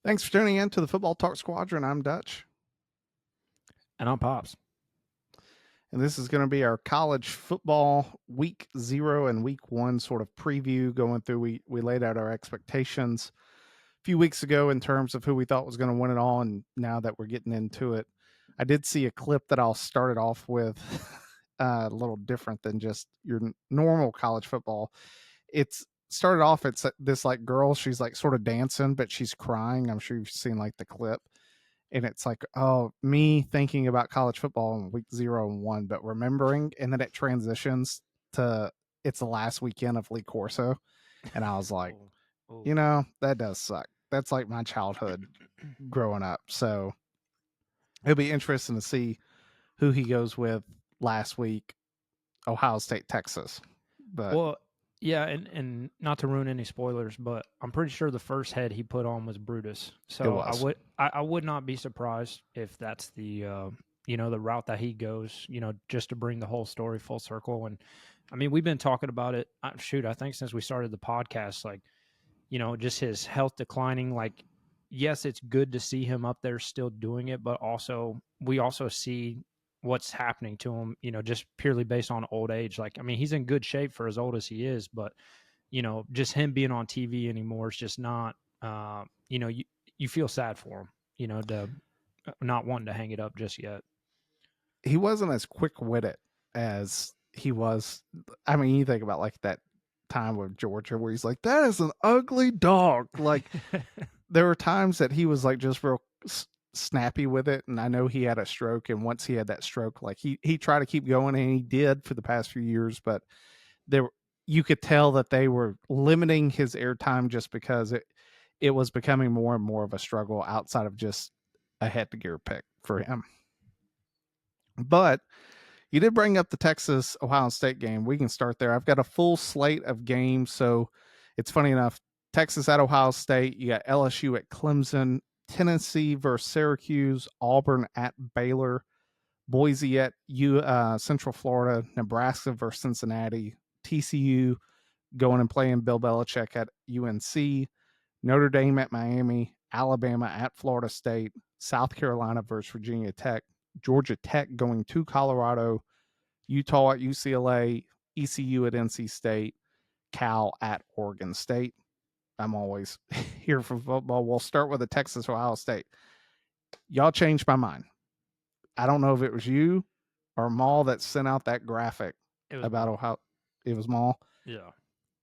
Thanks for tuning in to the Football Talk Squadron. I'm Dutch. And I'm Pops. And this is going to be our college football week 0 and week 1 sort of preview going through. We laid out our expectations a few weeks ago in terms of who we thought was going to win it all. And now that we're getting into it, I did see a clip that I'll start it off with a little different than just your normal college football. It's started off, it's this like girl, she's like sort of dancing, but she's crying. I'm sure you've seen like the clip. And it's like, oh, me thinking about college football in week 0 and 1, but remembering, and then it transitions to it's the last weekend of Lee Corso. And I was like, you know, that does suck. That's like my childhood growing up. So it'll be interesting to see who he goes with last week, Ohio State, Texas. But well, yeah, and not to ruin any spoilers, but I'm pretty sure the first head he put on was Brutus. So I would not be surprised if that's the the route that he goes, just to bring the whole story full circle. And I mean, we've been talking about it. I think since we started the podcast, like, just his health declining. Like, yes, it's good to see him up there still doing it, but also we also see what's happening to him, just purely based on old age. Like, I mean, he's in good shape for as old as he is, but, just him being on TV anymore is just not, you feel sad for him, to not wanting to hang it up just yet. He wasn't as quick-witted as he was. I mean, you think about like that time with Georgia where he's like, that is an ugly dog. Like, there were times that he was like just real snappy with it, and I know he had a stroke, and once he had that stroke, like he tried to keep going, and he did for the past few years, but you could tell that they were limiting his airtime just because it was becoming more and more of a struggle outside of just a headgear pick for him. But you did bring up the Texas Ohio State game. We can start there. I've got a full slate of games, so it's funny enough. Texas at Ohio State, you got LSU at Clemson, Tennessee versus Syracuse, Auburn at Baylor, Boise at Central Florida, Nebraska versus Cincinnati, TCU going and playing Bill Belichick at UNC, Notre Dame at Miami, Alabama at Florida State, South Carolina versus Virginia Tech, Georgia Tech going to Colorado, Utah at UCLA, ECU at NC State, Cal at Oregon State. I'm always here for football. We'll start with the Texas Ohio State. Y'all changed my mind. I don't know if it was you or Maul that sent out that graphic about Ohio. It was Maul. Yeah.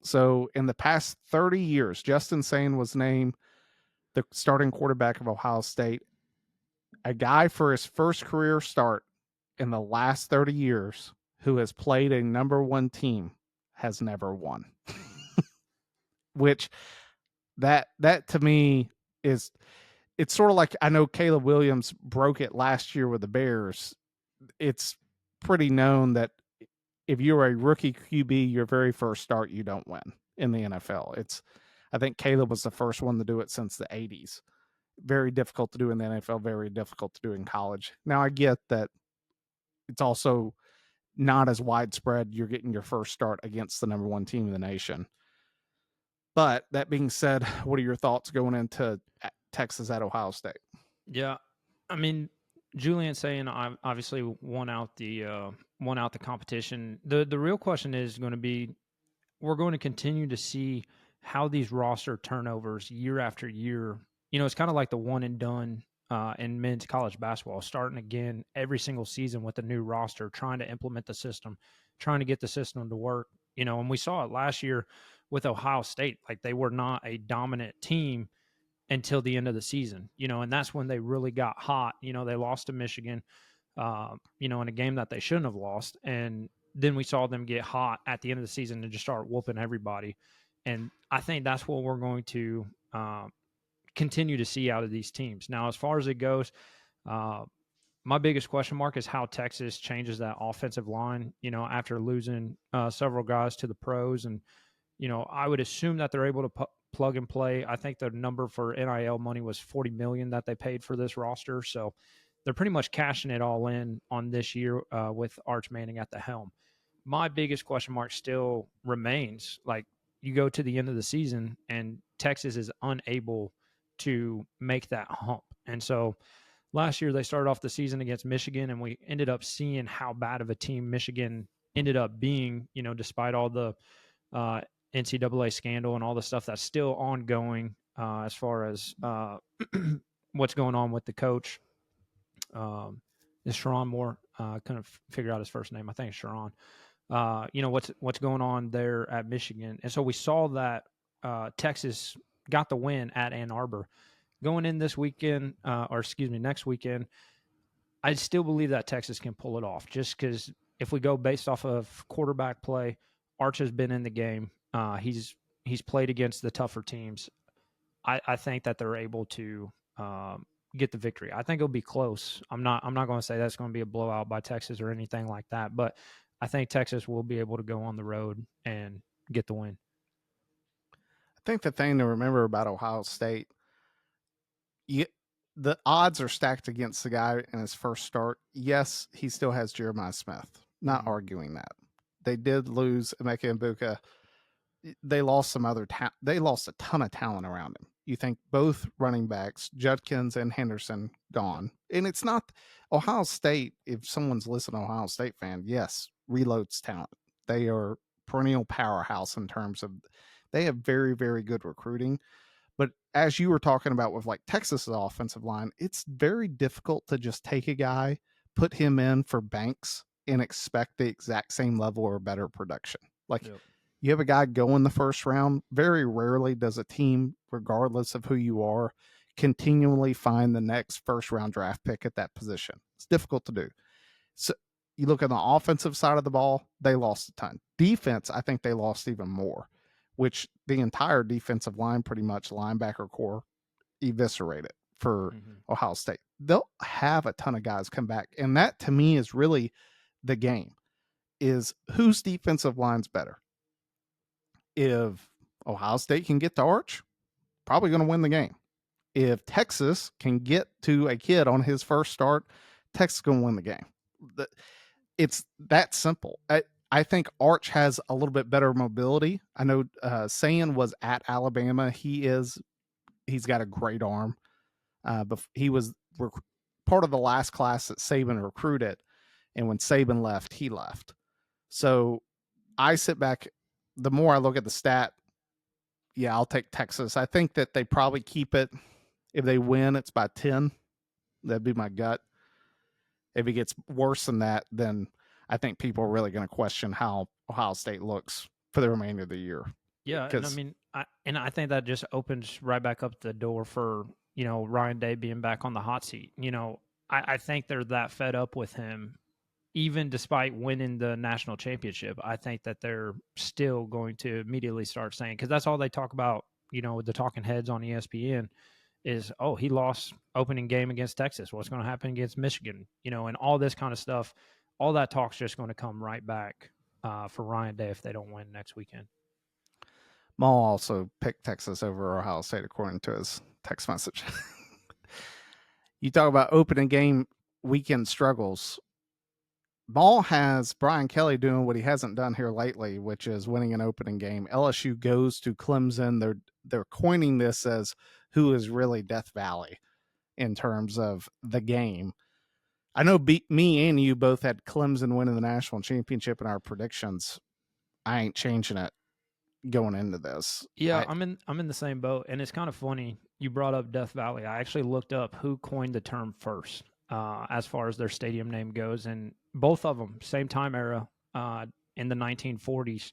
So in the past 30 years, Justin Sane was named the starting quarterback of Ohio State. A guy for his first career start in the last 30 years who has played a number 1 team has never won. Which that to me is, it's sort of like, I know Caleb Williams broke it last year with the Bears. It's pretty known that if you're a rookie QB, your very first start, you don't win in the NFL. I think Caleb was the first one to do it since the 80s. Very difficult to do in the NFL, very difficult to do in college. Now, I get that it's also not as widespread. You're getting your first start against the number 1 team in the nation. But that being said, what are your thoughts going into Texas at Ohio State? Yeah, I mean, Julian saying obviously won out the competition. The real question is going to be, we're going to continue to see how these roster turnovers year after year. It's kind of like the one and done in men's college basketball, starting again every single season with a new roster, trying to implement the system, trying to get the system to work. And we saw it last year with Ohio State. Like, they were not a dominant team until the end of the season, and that's when they really got hot. They lost to Michigan, in a game that they shouldn't have lost. And then we saw them get hot at the end of the season and just start whooping everybody. And I think that's what we're going to continue to see out of these teams. Now, as far as it goes, My biggest question mark is how Texas changes that offensive line, after losing several guys to the pros. And, I would assume that they're able to plug and play. I think the number for NIL money was $40 million that they paid for this roster. So they're pretty much cashing it all in on this year with Arch Manning at the helm. My biggest question mark still remains, like, you go to the end of the season and Texas is unable to make that hump. And so last year they started off the season against Michigan, and we ended up seeing how bad of a team Michigan ended up being, despite all the uh, NCAA scandal and all the stuff that's still ongoing as far as what's going on with the coach. Is Sharon Moore? Couldn't figure out his first name. I think it's Sharon. What's going on there at Michigan, and so we saw that Texas got the win at Ann Arbor. Going in this weekend, next weekend, I still believe that Texas can pull it off. Just because if we go based off of quarterback play, Arch has been in the game. He's played against the tougher teams. I think that they're able to get the victory. I think it'll be close. I'm not going to say that's going to be a blowout by Texas or anything like that, but I think Texas will be able to go on the road and get the win. I think the thing to remember about Ohio State, the odds are stacked against the guy in his first start. Yes, he still has Jeremiah Smith. Not arguing that. They did lose Emeka Mbuka. They lost some other they lost a ton of talent around him. You think both running backs, Judkins and Henderson, gone. And it's not Ohio State, if someone's listening, Ohio State fan, yes, reloads talent. They are perennial powerhouse in terms of they have very, very good recruiting. But as you were talking about with like Texas's offensive line, it's very difficult to just take a guy, put him in for Banks, and expect the exact same level or better production. Like, yep. You have a guy go in the first round. Very rarely does a team, regardless of who you are, continually find the next first round draft pick at that position. It's difficult to do. So you look at the offensive side of the ball, they lost a ton. Defense, I think they lost even more, which the entire defensive line, pretty much linebacker core, eviscerated for Ohio State. They'll have a ton of guys come back. And that to me is really the game, is whose defensive line's better. If Ohio State can get to Arch, probably going to win the game. If Texas can get to a kid on his first start, Texas is going to win the game. It's that simple. I think Arch has a little bit better mobility. I know Sayan was at Alabama. He's got a great arm. But he was part of the last class that Saban recruited. And when Saban left, he left. So I sit back. The more I look at the stat, yeah, I'll take Texas. I think that they probably keep it. If they win, it's by 10. That'd be my gut. If it gets worse than that, then I think people are really going to question how Ohio State looks for the remainder of the year. Yeah, and I think that just opens right back up the door for, Ryan Day being back on the hot seat. I think they're that fed up with him. Even despite winning the national championship, I think that they're still going to immediately start saying, because that's all they talk about, the talking heads on ESPN is, oh, he lost opening game against Texas. What's going to happen against Michigan? And all this kind of stuff. All that talk's just going to come right back for Ryan Day if they don't win next weekend. Maul also picked Texas over Ohio State according to his text message. You talk about opening game weekend struggles. Ball has Brian Kelly doing what he hasn't done here lately, which is winning an opening game. LSU goes to Clemson. They're coining this as who is really Death Valley in terms of the game. I know me and you both had Clemson winning the national championship in our predictions. I ain't changing it going into this. Yeah, I'm in the same boat, and it's kind of funny you brought up Death Valley. I actually looked up who coined the term first. As far as their stadium name goes, and both of them same time era in the 1940s.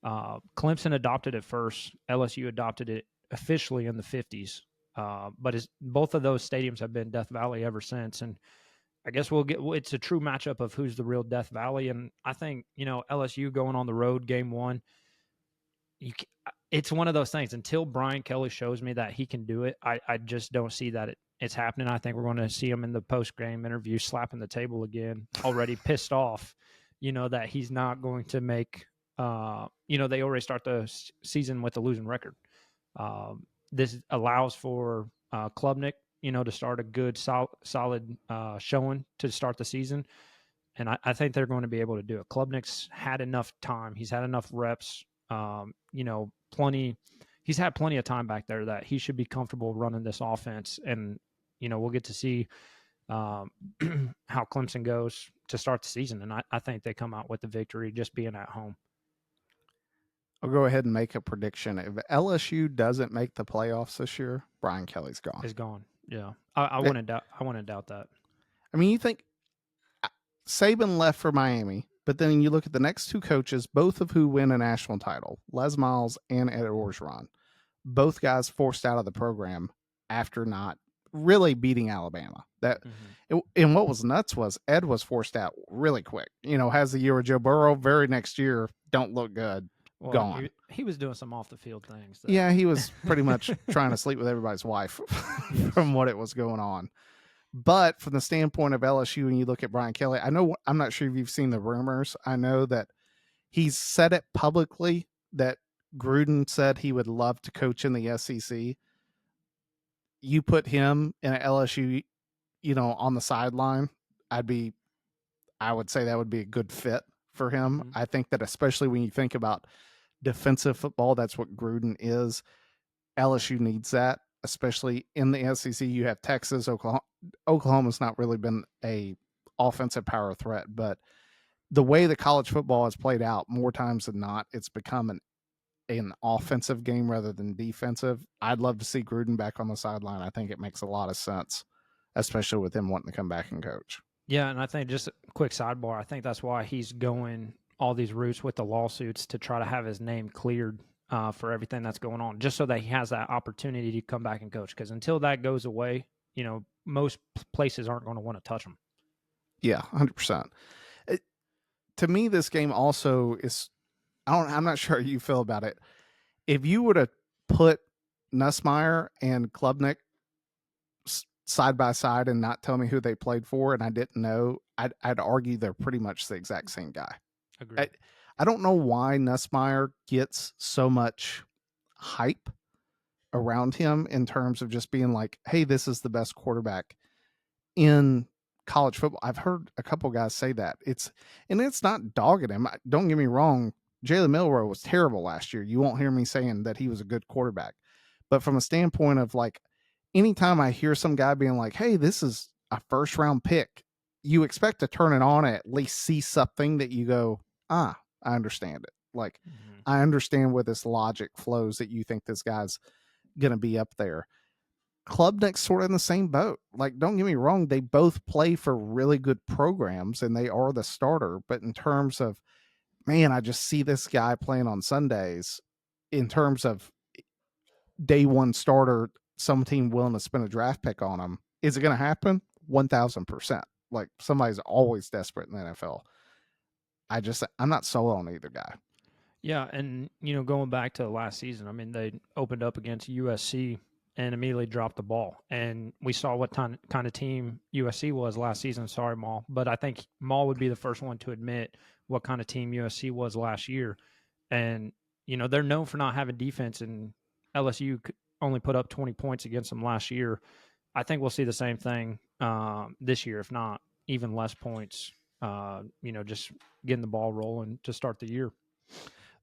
Clemson adopted it first. LSU adopted it officially in the 50s. But both of those stadiums have been Death Valley ever since. And I guess it's a true matchup of who's the real Death Valley. And I think LSU going on the road game one. It's one of those things. Until Brian Kelly shows me that he can do it, I just don't see that it's happening. I think we're going to see him in the post game interview slapping the table again, already pissed off, that he's not going to make. They already start the season with a losing record. This allows for Klubnik, to start a good, solid showing to start the season. And I think they're going to be able to do it. Klubnik's had enough time. He's had enough reps. Plenty. He's had plenty of time back there that he should be comfortable running this offense. And we'll get to see how Clemson goes to start the season. And I think they come out with the victory just being at home. I'll go ahead and make a prediction. If LSU doesn't make the playoffs this year, Brian Kelly's gone. Is gone. Yeah, I wouldn't doubt. I wouldn't doubt that. I mean, you think Saban left for Miami, but then you look at the next two coaches, both of who win a national title, Les Miles and Ed Orgeron. Both guys forced out of the program after not really beating Alabama. And what was nuts was Ed was forced out really quick. Has the year of Joe Burrow. Very next year, don't look good. Well, gone. He was doing some off the field things. Though. Yeah, he was pretty much trying to sleep with everybody's wife from what it was going on. But from the standpoint of LSU, when you look at Brian Kelly, I'm not sure if you've seen the rumors. I know that he's said it publicly that Gruden said he would love to coach in the SEC. You put him in an LSU, on the sideline, I would say that would be a good fit for him. Mm-hmm. I think that especially when you think about defensive football, that's what Gruden is. LSU needs that, especially in the SEC. You have Texas, Oklahoma. Oklahoma's not really been a offensive power threat, but the way that college football has played out, more times than not, it's become an offensive game rather than defensive. I'd love to see Gruden back on the sideline. I think it makes a lot of sense, especially with him wanting to come back and coach. Yeah, and I think just a quick sidebar, I think that's why he's going all these routes with the lawsuits to try to have his name cleared for everything that's going on, just so that he has that opportunity to come back and coach. Because until that goes away, most places aren't going to want to touch him. Yeah, 100%. To me, this game also is, I'm not sure how you feel about it. If you were to put Nussmeier and Klubnik side by side and not tell me who they played for, and I didn't know, I'd argue they're pretty much the exact same guy. Agreed. I don't know why Nussmeier gets so much hype around him in terms of just being like, hey, this is the best quarterback in college football. I've heard a couple guys say that. It's not dogging him. Don't get me wrong. Jalen Milroe was terrible last year. You won't hear me saying that he was a good quarterback. But from a standpoint of like, anytime I hear some guy being like, hey, this is a first round pick, you expect to turn it on and at least see something that you go, I understand it. Like, I understand where this logic flows that you think this guy's going to be up there. Klubnik's sort of in the same boat. Like, don't get me wrong, they both play for really good programs and they are the starter. But in terms of, man, I just see this guy playing on Sundays in terms of day one starter, some team willing to spend a draft pick on him. Is it going to happen? 1,000%. Like, somebody's always desperate in the NFL. I'm not sold on either guy. Yeah, and going back to last season, I mean, they opened up against USC and immediately dropped the ball, and we saw what kind of team USC was last season. Sorry, Maul, but I think Maul would be the first one to admit what kind of team USC was last year, and they're known for not having defense, and LSU only put up 20 points against them last year. I think we'll see the same thing this year, if not even less points. Just getting the ball rolling to start the year.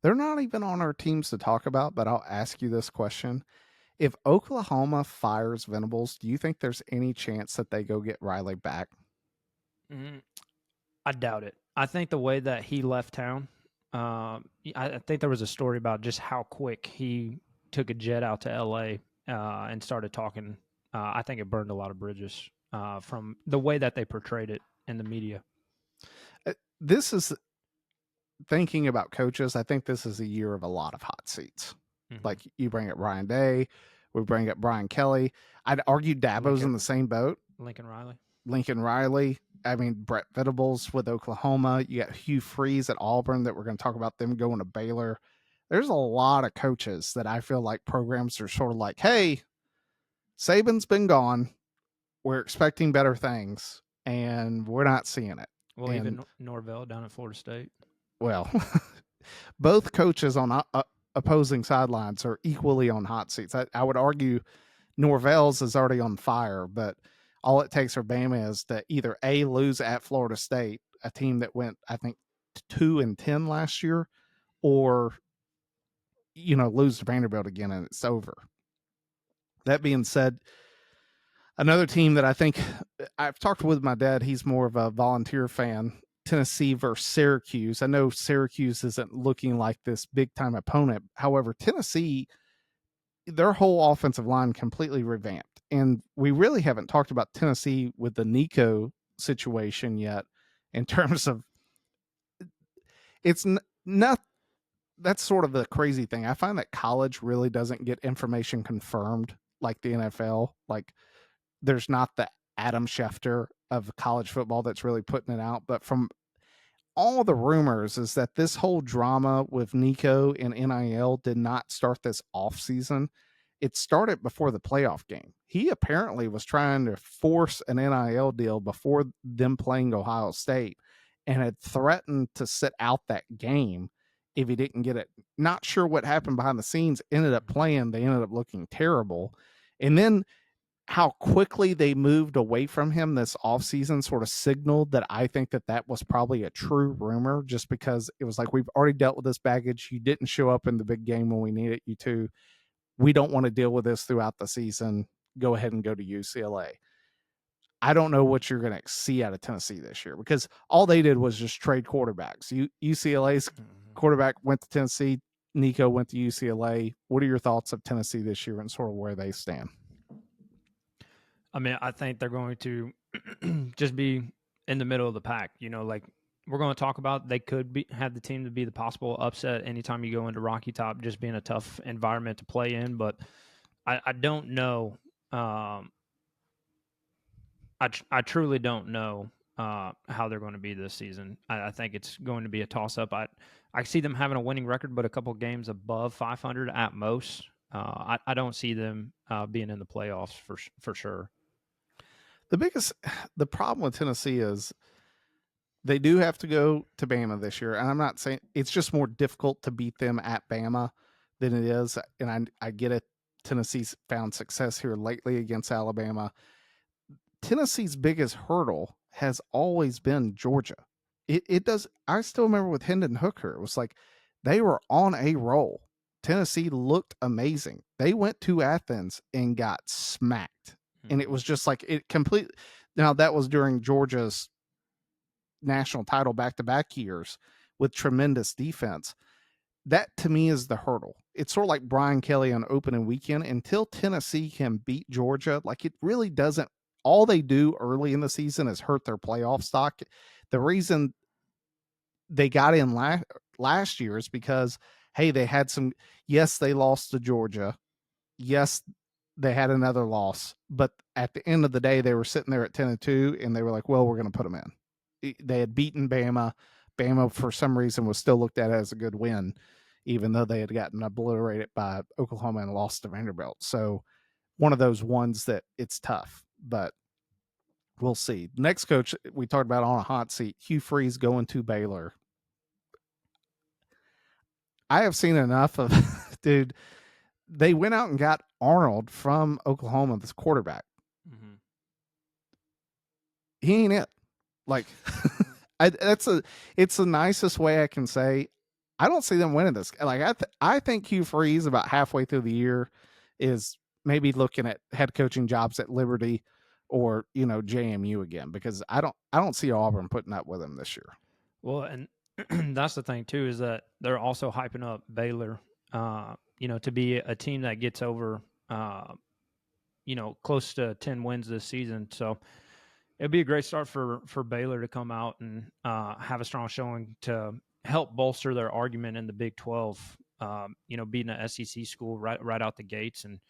They're not even on our teams to talk about, but I'll ask you this question. If Oklahoma fires Venables, do you think there's any chance that they go get Riley back? I doubt it. I think the way that he left town, I think there was a story about just how quick he took a jet out to L.A. And started talking. I think it burned a lot of bridges from the way that they portrayed it in the media. This is thinking about coaches. I think this is a year of a lot of hot seats. Like, you bring up Ryan Day, we bring up Brian Kelly. I'd argue Dabo's in the same boat. Lincoln Riley. I mean, Brett Venables with Oklahoma. You got Hugh Freeze at Auburn that we're going to talk about them going to Baylor. There's a lot of coaches that I feel like programs are sort of like, hey, Saban's been gone. we're expecting better things, and we're not seeing it. Well, And even Norvell down at Florida State. well, both coaches on opposing sidelines are equally on hot seats. I would argue Norvell's is already on fire, but all it takes for Bama is to either A, lose at Florida State, a team that went, I think, 2-10 last year, or lose to Vanderbilt again and it's over. That being said, another team that I think I've talked with my dad, he's more of a volunteer fan. Tennessee versus Syracuse. I know Syracuse isn't looking like this big time opponent. However, Tennessee, their whole offensive line completely revamped. And we really haven't talked about Tennessee with the Nico situation yet in terms of it's not that's sort of the crazy thing. I find that college really doesn't get information confirmed like the NFL. Like there's not the Adam Schefter of college football that's really putting it out. But from all the rumors is that this whole drama with Nico and NIL did not start this off season. It started before the playoff game. He apparently was trying to force an NIL deal before them playing Ohio State and had threatened to sit out that game if he didn't get it. Not sure what happened behind the scenes. Ended up playing. They ended up looking terrible. And then how quickly they moved away from him this offseason sort of signaled that I think that was probably a true rumor, just because it was like, we've already dealt with this baggage. You didn't show up in the big game when we needed you to. We don't want to deal with this throughout the season. Go ahead and go to UCLA. I don't know what you're going to see out of Tennessee this year because all they did was just trade quarterbacks. UCLA's quarterback went to Tennessee. Nico went to UCLA. What are your thoughts of Tennessee this year and sort of where they stand? I mean, I think they're going to just be in the middle of the pack. Like we're going to talk about, they could have the team to be the possible upset anytime you go into Rocky Top, just being a tough environment to play in. But I don't know. I truly don't know how they're going to be this season. I think it's going to be a toss up. I see them having a winning record, but a couple games above 500 at most. I don't see them being in the playoffs for sure. The problem with Tennessee is they do have to go to Bama this year, and I'm not saying it's just more difficult to beat them at Bama than it is. And I get it. Tennessee's found success here lately against Alabama. Tennessee's biggest hurdle has always been Georgia. It does. I still remember with Hendon Hooker, it was like they were on a roll. Tennessee looked amazing. They went to Athens and got smacked. And it was just like it completely. Now, that was during Georgia's national title back-to-back years with tremendous defense. That to me is the hurdle. It's sort of like Brian Kelly on opening weekend. Until Tennessee can beat Georgia, like it really doesn't. All they do early in the season is hurt their playoff stock. The reason they got in last year is because, hey, they had some. Yes, they lost to Georgia. Yes, they had another loss, but at the end of the day, they were sitting there at 10-2, and they were like, "Well, we're going to put them in." They had beaten Bama. Bama, for some reason, was still looked at as a good win, even though they had gotten obliterated by Oklahoma and lost to Vanderbilt. So, one of those ones that it's tough, but we'll see. Next coach we talked about on a hot seat, Hugh Freeze going to Baylor. I have seen enough of, dude. They went out and got Arnold from Oklahoma, this quarterback. Mm-hmm. He ain't it. Like, it's the nicest way I can say. I don't see them winning this. Like, I think Hugh Freeze about halfway through the year is maybe looking at head coaching jobs at Liberty or JMU again, because I don't see Auburn putting up with him this year. Well, and that's the thing too, is that they're also hyping up Baylor. To be a team that gets over, close to 10 wins this season. So it'd be a great start for Baylor to come out and have a strong showing to help bolster their argument in the Big 12. Beating an SEC school right out the gates, and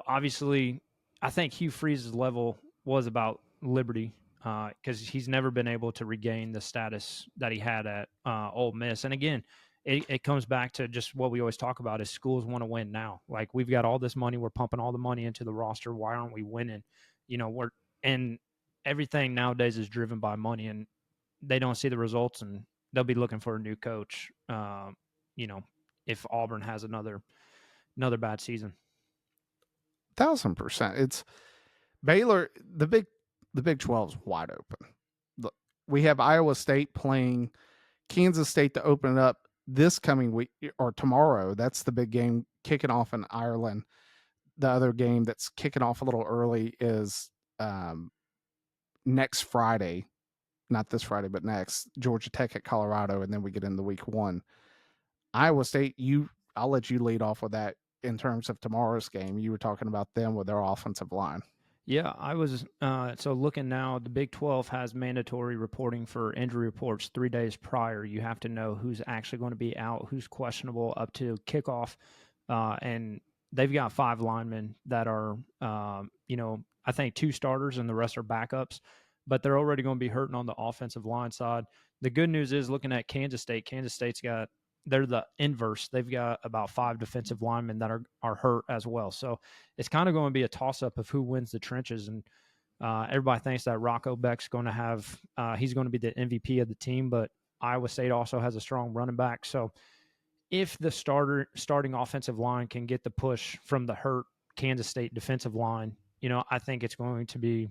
obviously, I think Hugh Freeze's level was about Liberty because he's never been able to regain the status that he had at Ole Miss. And again, it comes back to just what we always talk about is schools want to win now. Like, we've got all this money. We're pumping all the money into the roster. Why aren't we winning? we're and everything nowadays is driven by money, and they don't see the results, and they'll be looking for a new coach. You know, if Auburn has another bad season. 1,000%. It's Baylor. The Big 12 is wide open. We have Iowa State playing Kansas State to open it up this coming week or tomorrow. That's the big game kicking off in Ireland. The other game that's kicking off a little early is next Friday, not this Friday, but next, Georgia Tech at Colorado, and then we get into week one. Iowa State, I'll let you lead off with that in terms of tomorrow's game. You were talking about them with their offensive line. Yeah, I was so looking now. The Big 12 has mandatory reporting for injury reports 3 days prior. You have to know who's actually going to be out, who's questionable up to kickoff, and they've got 5 linemen that are, I think 2 starters and the rest are backups, but they're already going to be hurting on the offensive line side. The good news is looking at Kansas State. Kansas State's got they're the inverse. They've got about 5 defensive linemen that are hurt as well. So it's kind of going to be a toss up of who wins the trenches. And everybody thinks that Rocco Beck's going to have he's going to be the MVP of the team, but Iowa State also has a strong running back. So if the starting offensive line can get the push from the hurt Kansas State defensive line, I think it's going to be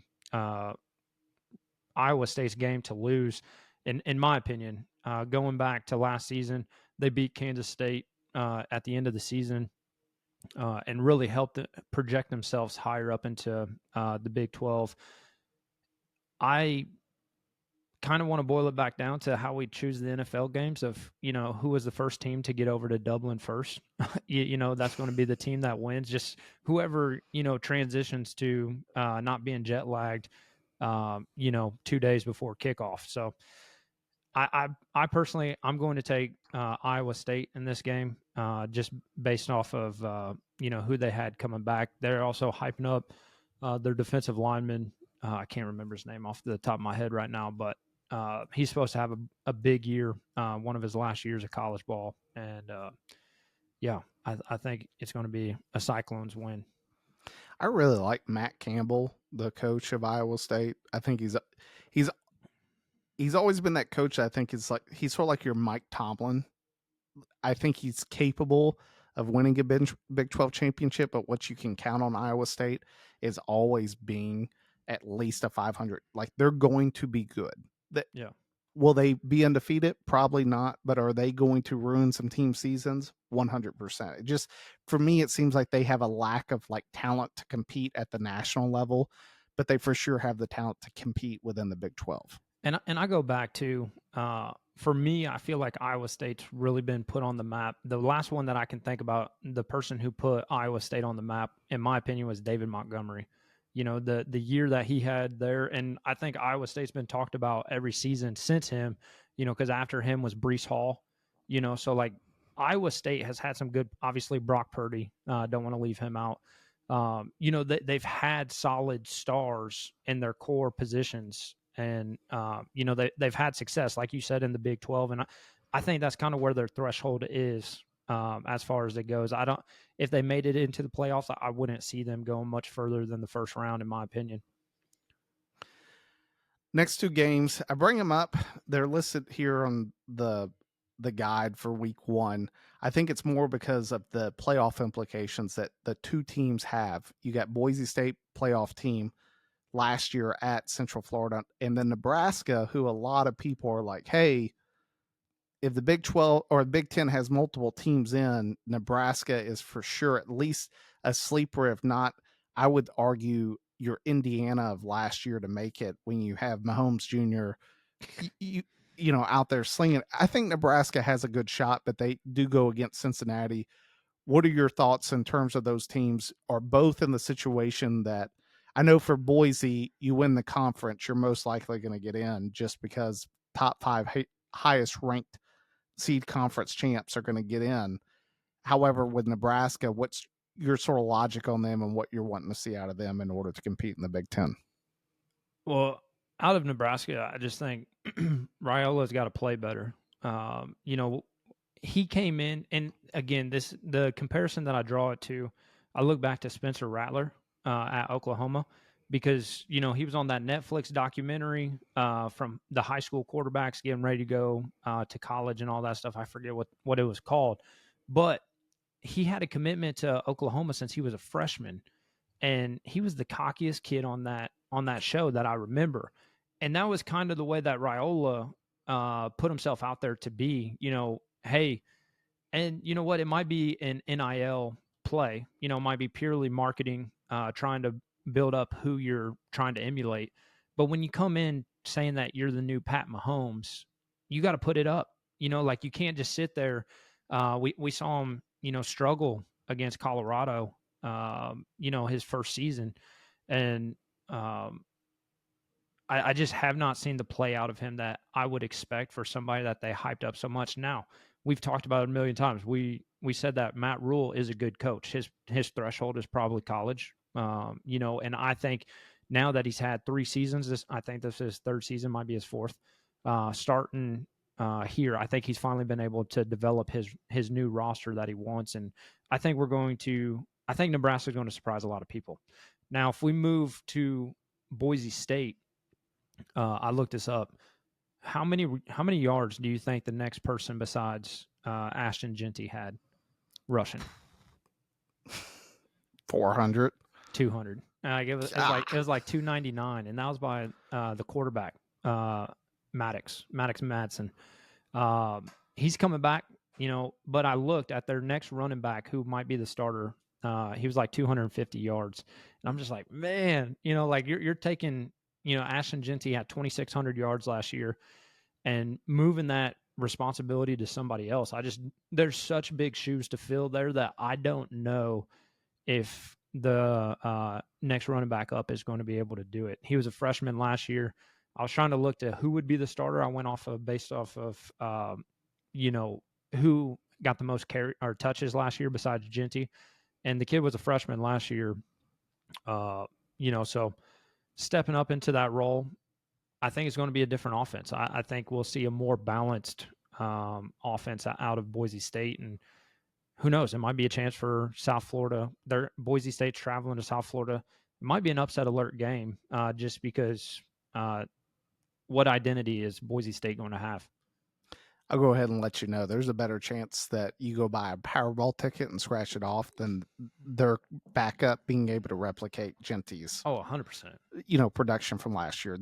Iowa State's game to lose. In my opinion, going back to last season, they beat Kansas State at the end of the season and really helped project themselves higher up into the Big 12. I kind of want to boil it back down to how we choose the NFL games of, who was the first team to get over to Dublin first. That's going to be the team that wins. Just whoever, transitions to not being jet lagged, 2 days before kickoff. So I personally, I'm going to take Iowa State in this game, just based off of who they had coming back. They're also hyping up their defensive lineman. I can't remember his name off the top of my head right now, but he's supposed to have a big year, one of his last years of college ball, and I think it's going to be a Cyclones win. I really like Matt Campbell, the coach of Iowa State. I think he's always been that coach. I think he's sort of like your Mike Tomlin. I think he's capable of winning a Big 12 championship, but what you can count on Iowa State is always being at least a 500. Like they're going to be good. Yeah. Will they be undefeated? Probably not. But are they going to ruin some team seasons? 100%. It just, for me, it seems like they have a lack of like talent to compete at the national level, but they for sure have the talent to compete within the Big 12. And I go back to for me, I feel like Iowa State's really been put on the map. The last one that I can think about, the person who put Iowa State on the map, in my opinion, was David Montgomery. The year that he had there, and I think Iowa State's been talked about every season since him. Because after him was Breece Hall. So like Iowa State has had some good. Obviously, Brock Purdy. Don't want to leave him out. They've had solid stars in their core positions, and they've had success, like you said, in the Big 12, and I think that's kind of where their threshold is as far as it goes. If they made it into the playoffs, I wouldn't see them going much further than the first round, in my opinion. Next 2 games, I bring them up. They're listed here on the guide for week 1. I think it's more because of the playoff implications that the 2 teams have. You got Boise State playoff team last year at Central Florida, and then Nebraska, who a lot of people are like, hey, if the Big 12 or Big 10 has multiple teams in, Nebraska is for sure at least a sleeper. If not, I would argue your Indiana of last year to make it when you have Mahomes Jr. Out there slinging. I think Nebraska has a good shot, but they do go against Cincinnati. What are your thoughts in terms of those teams? Are both in the situation that I know for Boise, you win the conference, you're most likely going to get in just because top 5 highest ranked seed conference champs are going to get in. However, with Nebraska, what's your sort of logic on them and what you're wanting to see out of them in order to compete in the Big 10? Well, out of Nebraska, I just think Raiola's got to play better. He came in, and again, the comparison that I draw it to, I look back to Spencer Rattler at Oklahoma. because he was on that Netflix documentary from the high school quarterbacks getting ready to go to college and all that stuff. I forget what it was called, but he had a commitment to Oklahoma since he was a freshman, and he was the cockiest kid on that show that I remember. And that was kind of the way that Raiola put himself out there to be, hey, and you know what? It might be an NIL play, it might be purely marketing, trying to build up who you're trying to emulate. But when you come in saying that you're the new Pat Mahomes, you got to put it up. Like you can't just sit there. We saw him, struggle against Colorado, his first season, and um, I just have not seen the play out of him that I would expect for somebody that they hyped up so much. Now, we've talked about it a million times. We said that Matt Rule is a good coach. His threshold is probably college. And I think now that he's had 3 seasons, I think this is his third season, might be his fourth. Starting here, I think he's finally been able to develop his new roster that he wants, and I think I think Nebraska is going to surprise a lot of people. Now, if we move to Boise State, I looked this up. How many yards do you think the next person besides Ashton Genty had rushing? 400. 200. It was like 299, and that was by the quarterback, Maddox Madsen. He's coming back, But I looked at their next running back, who might be the starter. He was like 250 yards, and I'm just like, man, like you're taking, Ashton Genty had 2,600 yards last year, and moving that responsibility to somebody else. There's such big shoes to fill there that I don't know if the next running back up is going to be able to do it. He was a freshman last year. I was trying to look to who would be the starter. I went based off of who got the most carry or touches last year besides Genty, and the kid was a freshman last year. So stepping up into that role, I think it's going to be a different offense. I think we'll see a more balanced offense out of Boise State, and who knows? It might be a chance for South Florida. Boise State's traveling to South Florida. It might be an upset alert game, just because what identity is Boise State going to have? I'll go ahead and let you know there's a better chance that you go buy a Powerball ticket and scratch it off than their backup being able to replicate Genty's, Oh, 100%. production from last year.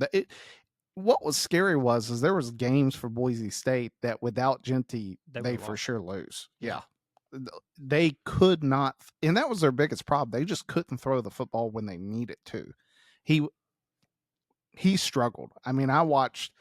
What was scary is there was games for Boise State that without Genty they for sure lose. Yeah. They could not, and that was their biggest problem. They just couldn't throw the football when they needed to. He struggled. I mean, I watched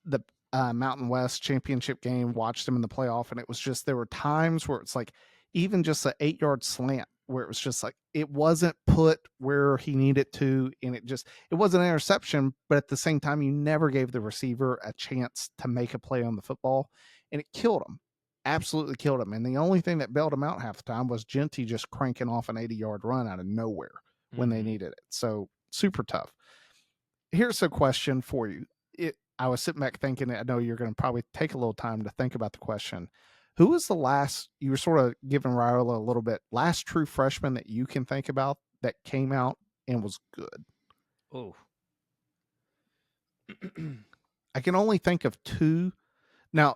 the Mountain West championship game, watched him in the playoff, and it was just, there were times where it's like, even just an 8-yard slant where it was just like, it wasn't put where he needed to, and it wasn't an interception, but at the same time, you never gave the receiver a chance to make a play on the football, and it killed him. Absolutely killed him. And the only thing that bailed him out half the time was Genty just cranking off an 80-yard run out of nowhere when they needed it. So super tough. Here's a question for you. I was sitting back thinking, I know you're going to probably take a little time to think about the question. Who was the last, you were sort of giving Raiola a little bit, last true freshman that you can think about that came out and was good? Oh. I can only think of two. Now,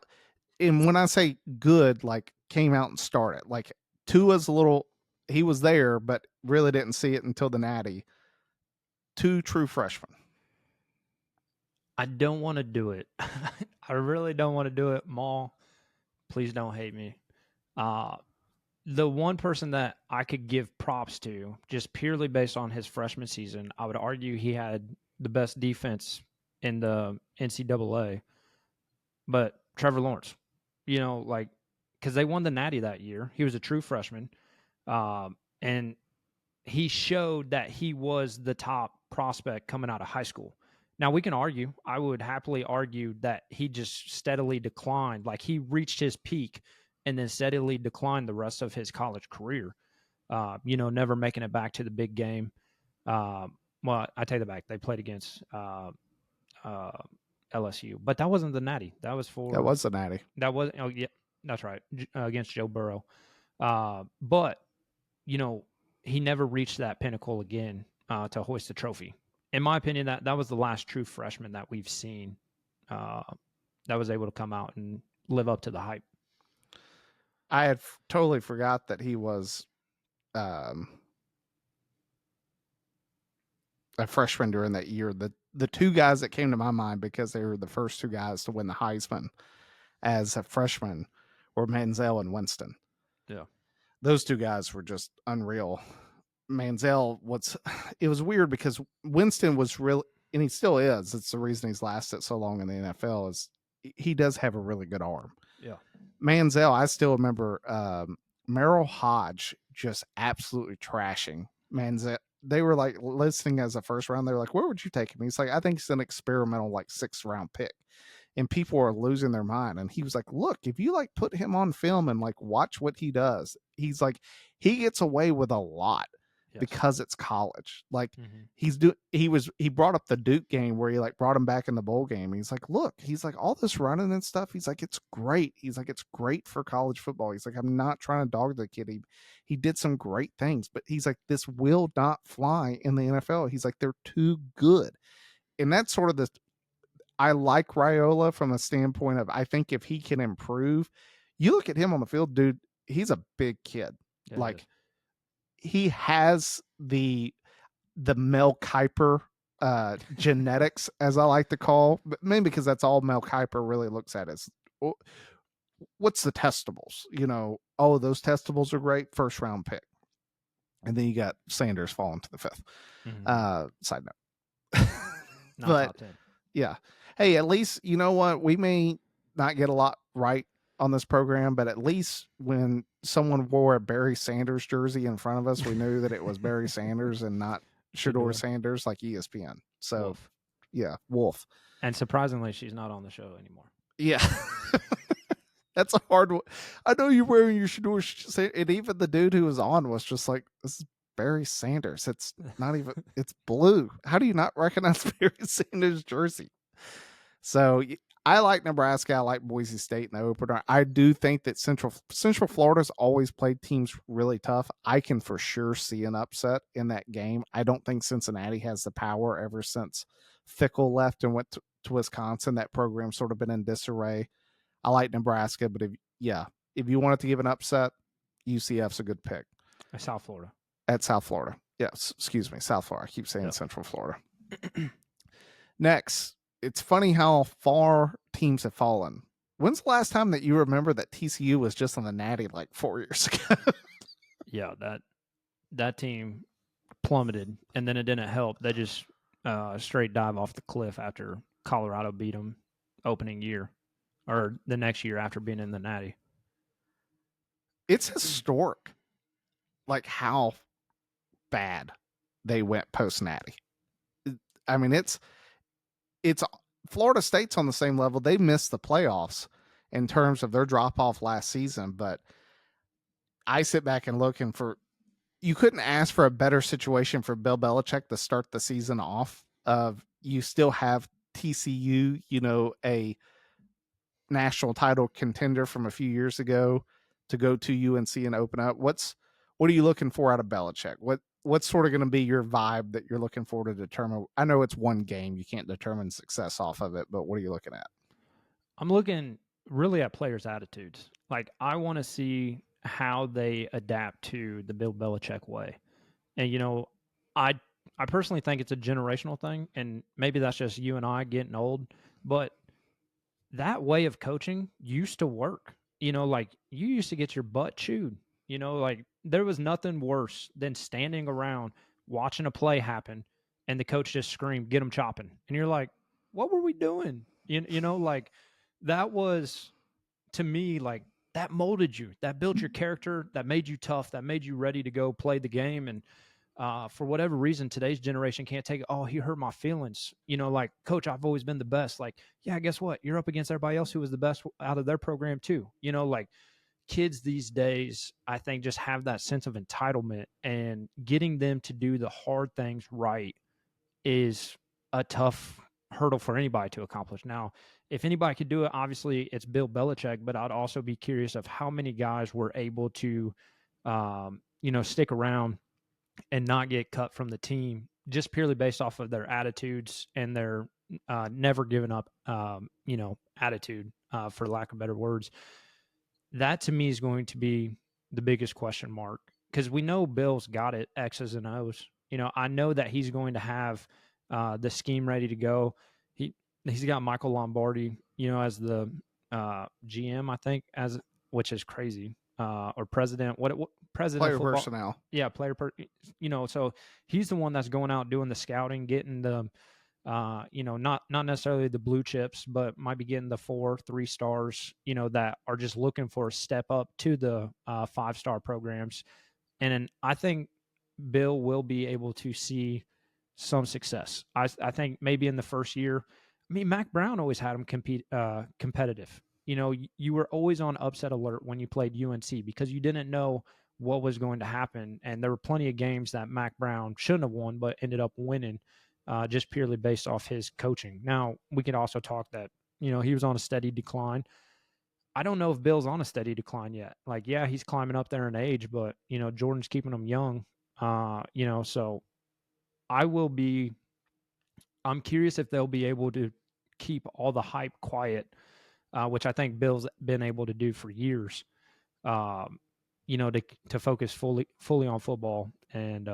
and when I say good, like came out and started, like Tua's he was there, but really didn't see it until the Natty. Two true freshmen. I don't want to do it. I really don't want to do it. Maul, please don't hate me. The one person that I could give props to, just purely based on his freshman season, I would argue he had the best defense in the NCAA. But Trevor Lawrence, because they won the Natty that year. He was a true freshman, and he showed that he was the top prospect coming out of high school. Now, we can argue, I would happily argue that he just steadily declined. Like, he reached his peak and then steadily declined the rest of his college career, never making it back to the big game. Well, I take that back. They played against LSU, but that wasn't the Natty. That was the Natty. That was, oh, yeah, that's right, against Joe Burrow. But, he never reached that pinnacle again to hoist the trophy. In my opinion, that was the last true freshman that we've seen uh, that was able to come out and live up to the hype. I had totally forgot that he was um, a freshman during that year. The two guys that came to my mind because they were the first two guys to win the Heisman as a freshman were Manziel and Winston. Yeah. Those two guys were just unreal. Manziel, it was weird because Winston was real, and he still is. It's the reason he's lasted so long in the NFL is he does have a really good arm. Yeah. Manziel, I still remember Merrill Hodge just absolutely trashing Manziel. They were like listening as a first round. They were like, "Where would you take him?" He's like, "I think he's an experimental like 6th round pick." And people are losing their mind. And he was like, "Look, if you like put him on film and like watch what he does, he's like he gets away with a lot Yes. because it's college. Like Mm-hmm. he brought up the Duke game where he like brought him back in the bowl game. He's like, look, he's like all this running and stuff. He's like, it's great. He's like, it's great for college football. He's like, I'm not trying to dog the kid. He did some great things, but he's like, this will not fly in the NFL. He's like, they're too good. And that's sort of the I like Raiola from a standpoint of I think if he can improve, you look at him on the field, dude, he's a big kid. Yeah, Like he has the Mel Kiper genetics, as I like to call, but mainly because that's all Mel Kiper really looks at is what's the testables? You know, oh, those testables are great, 1st round pick. And then you got Sanders falling to the 5th. Side note. Not But top 10. yeah. Hey, at least you know what? We may not get a lot right on this program, but at least when someone wore a Barry Sanders jersey in front of us, we knew that it was Barry Sanders and not Shador Sanders like ESPN. So, Wolf. yeah, Wolf. And surprisingly, she's not on the show anymore. Yeah. That's a hard one. I know you're wearing your Shador, and even the dude who was on was just like, this is Barry Sanders. It's not even, it's blue. How do you not recognize Barry Sanders' jersey? So I like Nebraska. I like Boise State in the opener. I do think that Central Florida's always played teams really tough. I can for sure see an upset in that game. I don't think Cincinnati has the power ever since Fickle left and went to Wisconsin. That program's sort of been in disarray. I like Nebraska, but if you wanted to give an upset, UCF's a good pick. South Florida. At South Florida. Yes, excuse me, South Florida. I keep saying Central Florida. Next, it's funny how far teams have fallen. When's the last time that you remember that TCU was just on the Natty like 4 years ago? Yeah, that team plummeted, and then it didn't help. They just straight dive off the cliff after Colorado beat them opening year, or the next year after being in the Natty. It's historic, like how bad they went post Natty. I mean, it's Florida State's on the same level. They missed the playoffs in terms of their drop off last season, but I sit back and look and you couldn't ask for a better situation for Bill Belichick to start the season off. You still have TCU, you know, a national title contender from a few years ago, to go to UNC and open up. What are you looking for out of Belichick? What's sort of going to be your vibe that you're looking for to determine? I know it's one game, you can't determine success off of it, but what are you looking at? I'm looking really at players' attitudes. Like, I want to see how they adapt to the Bill Belichick way. And, you know, I personally think it's a generational thing, and maybe that's just you and I getting old, but that way of coaching used to work. You know, like, you used to get your butt chewed. You know, like, there was nothing worse than standing around watching a play happen and the coach just screamed, "Get him chopping." And you're like, what were we doing? You know, like, that was, to me, like, that molded you, that built your character, that made you tough, that made you ready to go play the game. And for whatever reason, today's generation can't take it. Oh, he hurt my feelings. You know, like, coach, I've always been the best. Like, yeah, guess what? You're up against everybody else who was the best out of their program too. You know, like, kids these days, I think, just have that sense of entitlement, and getting them to do the hard things right is a tough hurdle for anybody to accomplish. Now, if anybody could do it, obviously it's Bill Belichick, but I'd also be curious of how many guys were able to, you know, stick around and not get cut from the team just purely based off of their attitudes and their never giving up, attitude, for lack of better words. That to me is going to be the biggest question mark, because we know Bill's got it X's and O's. I know that he's going to have the scheme ready to go. He he's got Michael Lombardi, as the GM, I think, as which is crazy, or president. What president of Player football? personnel. Yeah, so he's the one that's going out doing the scouting, getting the not necessarily the blue chips, but might be getting the 4, 3 stars, that are just looking for a step up to the 5-star programs. And then I think Bill will be able to see some success. I think maybe in the first year. I mean, Mac Brown always had him competitive. You were always on upset alert when you played UNC, because you didn't know what was going to happen, and there were plenty of games that Mac Brown shouldn't have won, but ended up winning, just purely based off his coaching. Now, we could also talk that he was on a steady decline. I don't know if Bill's on a steady decline yet. Like, yeah, he's climbing up there in age, but Jordan's keeping him young. So I will be. I'm curious if they'll be able to keep all the hype quiet, which I think Bill's been able to do for years. Um, to focus fully on football, and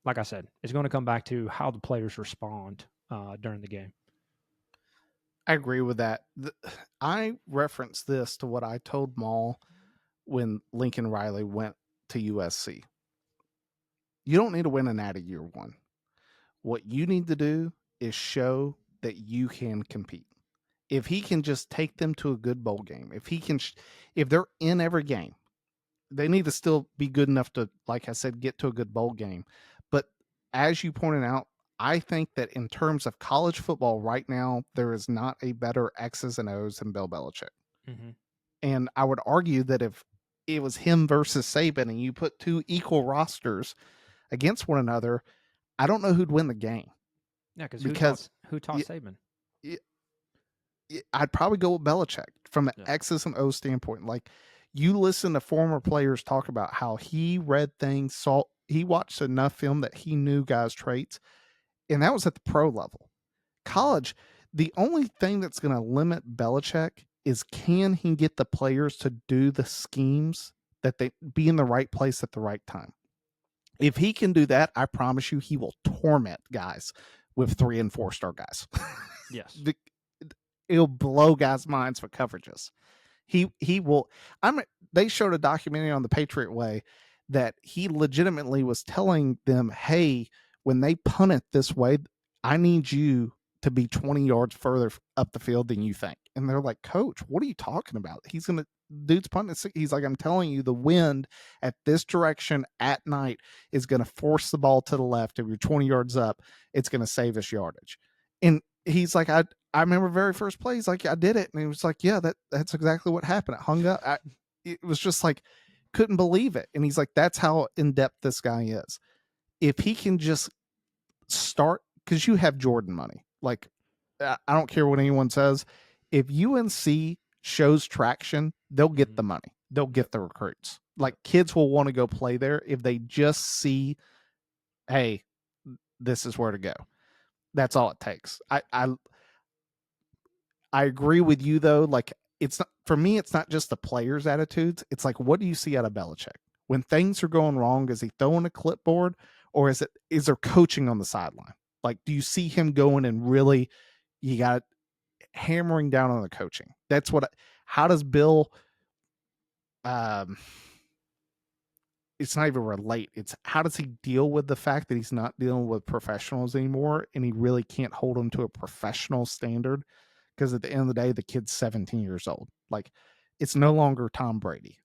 like I said, it's going to come back to how the players respond during the game. I agree with that. I reference this to what I told Maul when Lincoln Riley went to USC. You don't need to win an natty year one. What you need to do is show that you can compete. If he can just take them to a good bowl game, if they're in every game, they need to still be good enough to, like I said, get to a good bowl game. But as you pointed out, I think that in terms of college football right now, there is not a better X's and O's than Bill Belichick. Mm-hmm. And I would argue that if it was him versus Saban and you put two equal rosters against one another, I don't know who'd win the game. Yeah, because Because who taught Saban? I'd probably go with Belichick from an Yeah. X's and O's standpoint. Like, you listen to former players talk about how he read things, he watched enough film that he knew guys' traits, and that was at the pro level. College, the only thing that's going to limit Belichick is, can he get the players to do the schemes, that they be in the right place at the right time. If he can do that, I promise you he will torment guys with 3 and 4 star guys. Yes. It'll blow guys' minds for coverages. He will. They showed a documentary on the Patriot Way that he legitimately was telling them, "Hey, when they punt it this way, I need you to be 20 yards further up the field than you think." And they're like, "Coach, what are you talking about? Dude's punting." He's like, "I'm telling you, the wind at this direction at night is going to force the ball to the left. If you're 20 yards up, it's going to save us yardage." And he's like, I remember very first play. He's like, I did it. And he was like, yeah, that's exactly what happened. It hung up. It was just like, couldn't believe it. And he's like, that's how in depth this guy is. If he can just start, because you have Jordan money. Like, I don't care what anyone says. If UNC shows traction, they'll get the money. They'll get the recruits. Like, kids will want to go play there if they just see, hey, this is where to go. That's all it takes. I agree with you though. Like, it's not, for me, it's not just the players' attitudes. It's like, what do you see out of Belichick when things are going wrong? Is he throwing a clipboard, or is there coaching on the sideline? Like, do you see him going and really, you got hammering down on the coaching? That's what. How does Bill? It's not even relate. It's how does he deal with the fact that he's not dealing with professionals anymore, and he really can't hold them to a professional standard, because at the end of the day, the kid's 17 years old. Like, it's no longer Tom Brady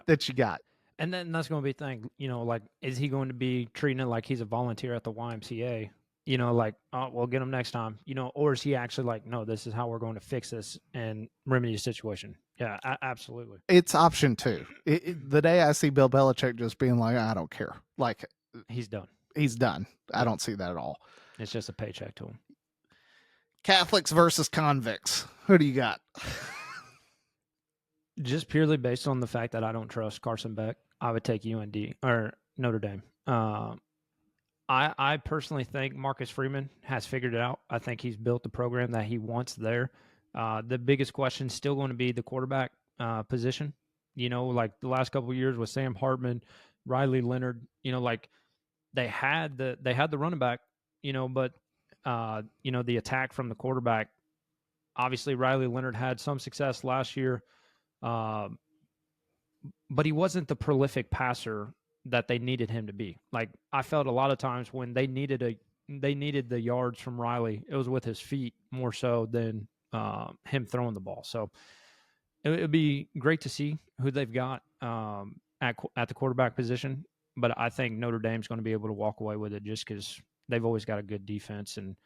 that you got. And then that's going to be the thing, like, is he going to be treating it like he's a volunteer at the YMCA? Like, oh, we'll get him next time, or is he actually like, no, this is how we're going to fix this and remedy the situation? Yeah, absolutely. It's option 2. The day I see Bill Belichick just being like, I don't care. Like, he's done. He's done. I don't see that at all. It's just a paycheck to him. Catholics versus convicts. Who do you got? Just purely based on the fact that I don't trust Carson Beck, I would take UND or Notre Dame. I personally think Marcus Freeman has figured it out. I think he's built the program that he wants there. The biggest question is still going to be the quarterback position. Like the last couple of years with Sam Hartman, Riley Leonard. Like they had the running back. But the attack from the quarterback. Obviously, Riley Leonard had some success last year, uh, but he wasn't the prolific passer that they needed him to be. Like I felt a lot of times when they needed the yards from Riley, it was with his feet more so than him throwing the ball. So it would be great to see who they've got at the quarterback position. But I think Notre Dame's going to be able to walk away with it just because they've always got a good defense. And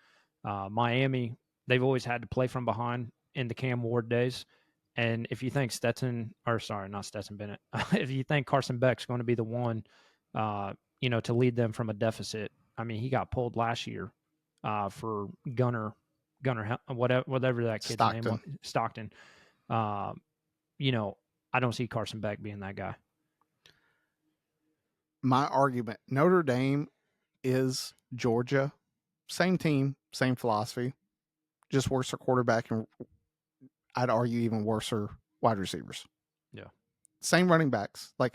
Miami, they've always had to play from behind in the Cam Ward days. And if you think not Stetson Bennett, if you think Carson Beck's going to be the one, to lead them from a deficit, I mean, he got pulled last year for Gunner, whatever that kid's name was, Stockton. Uh, I don't see Carson Beck being that guy. My argument: Notre Dame is Georgia, same team, same philosophy, just worse at quarterback, and I'd argue even worse wide receivers. Yeah. Same running backs. Like,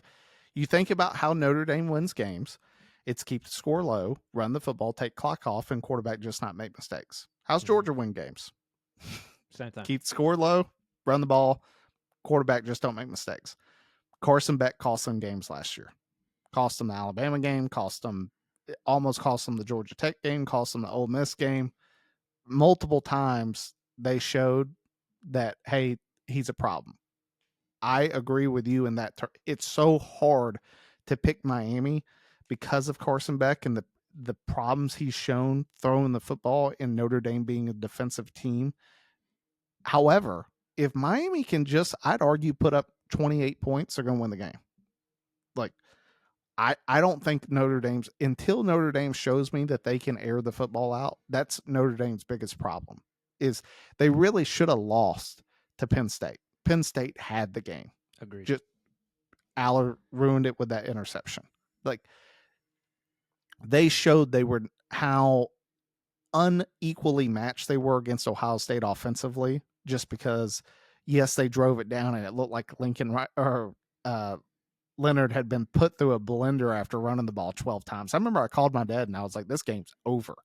you think about how Notre Dame wins games. It's keep the score low, run the football, take clock off, and quarterback just not make mistakes. How's Georgia win games? Same thing. Keep the score low, run the ball, quarterback just don't make mistakes. Carson Beck cost them games last year. Cost them the Alabama game, almost cost them the Georgia Tech game, cost them the Ole Miss game. Multiple times they showed that, hey, he's a problem. I agree with you in that it's so hard to pick Miami because of Carson Beck and the problems he's shown throwing the football in Notre Dame being a defensive team. However, if Miami can just, I'd argue, put up 28 points, they're going to win the game. Like, I don't think until Notre Dame shows me that they can air the football out, that's Notre Dame's biggest problem, is they really should have lost to Penn State. Penn State had the game. Agreed. Just Aller ruined it with that interception. Like, they showed how unequally matched they were against Ohio State offensively, just because, yes, they drove it down and it looked like Leonard had been put through a blender after running the ball 12 times. I remember I called my dad and I was like, this game's over.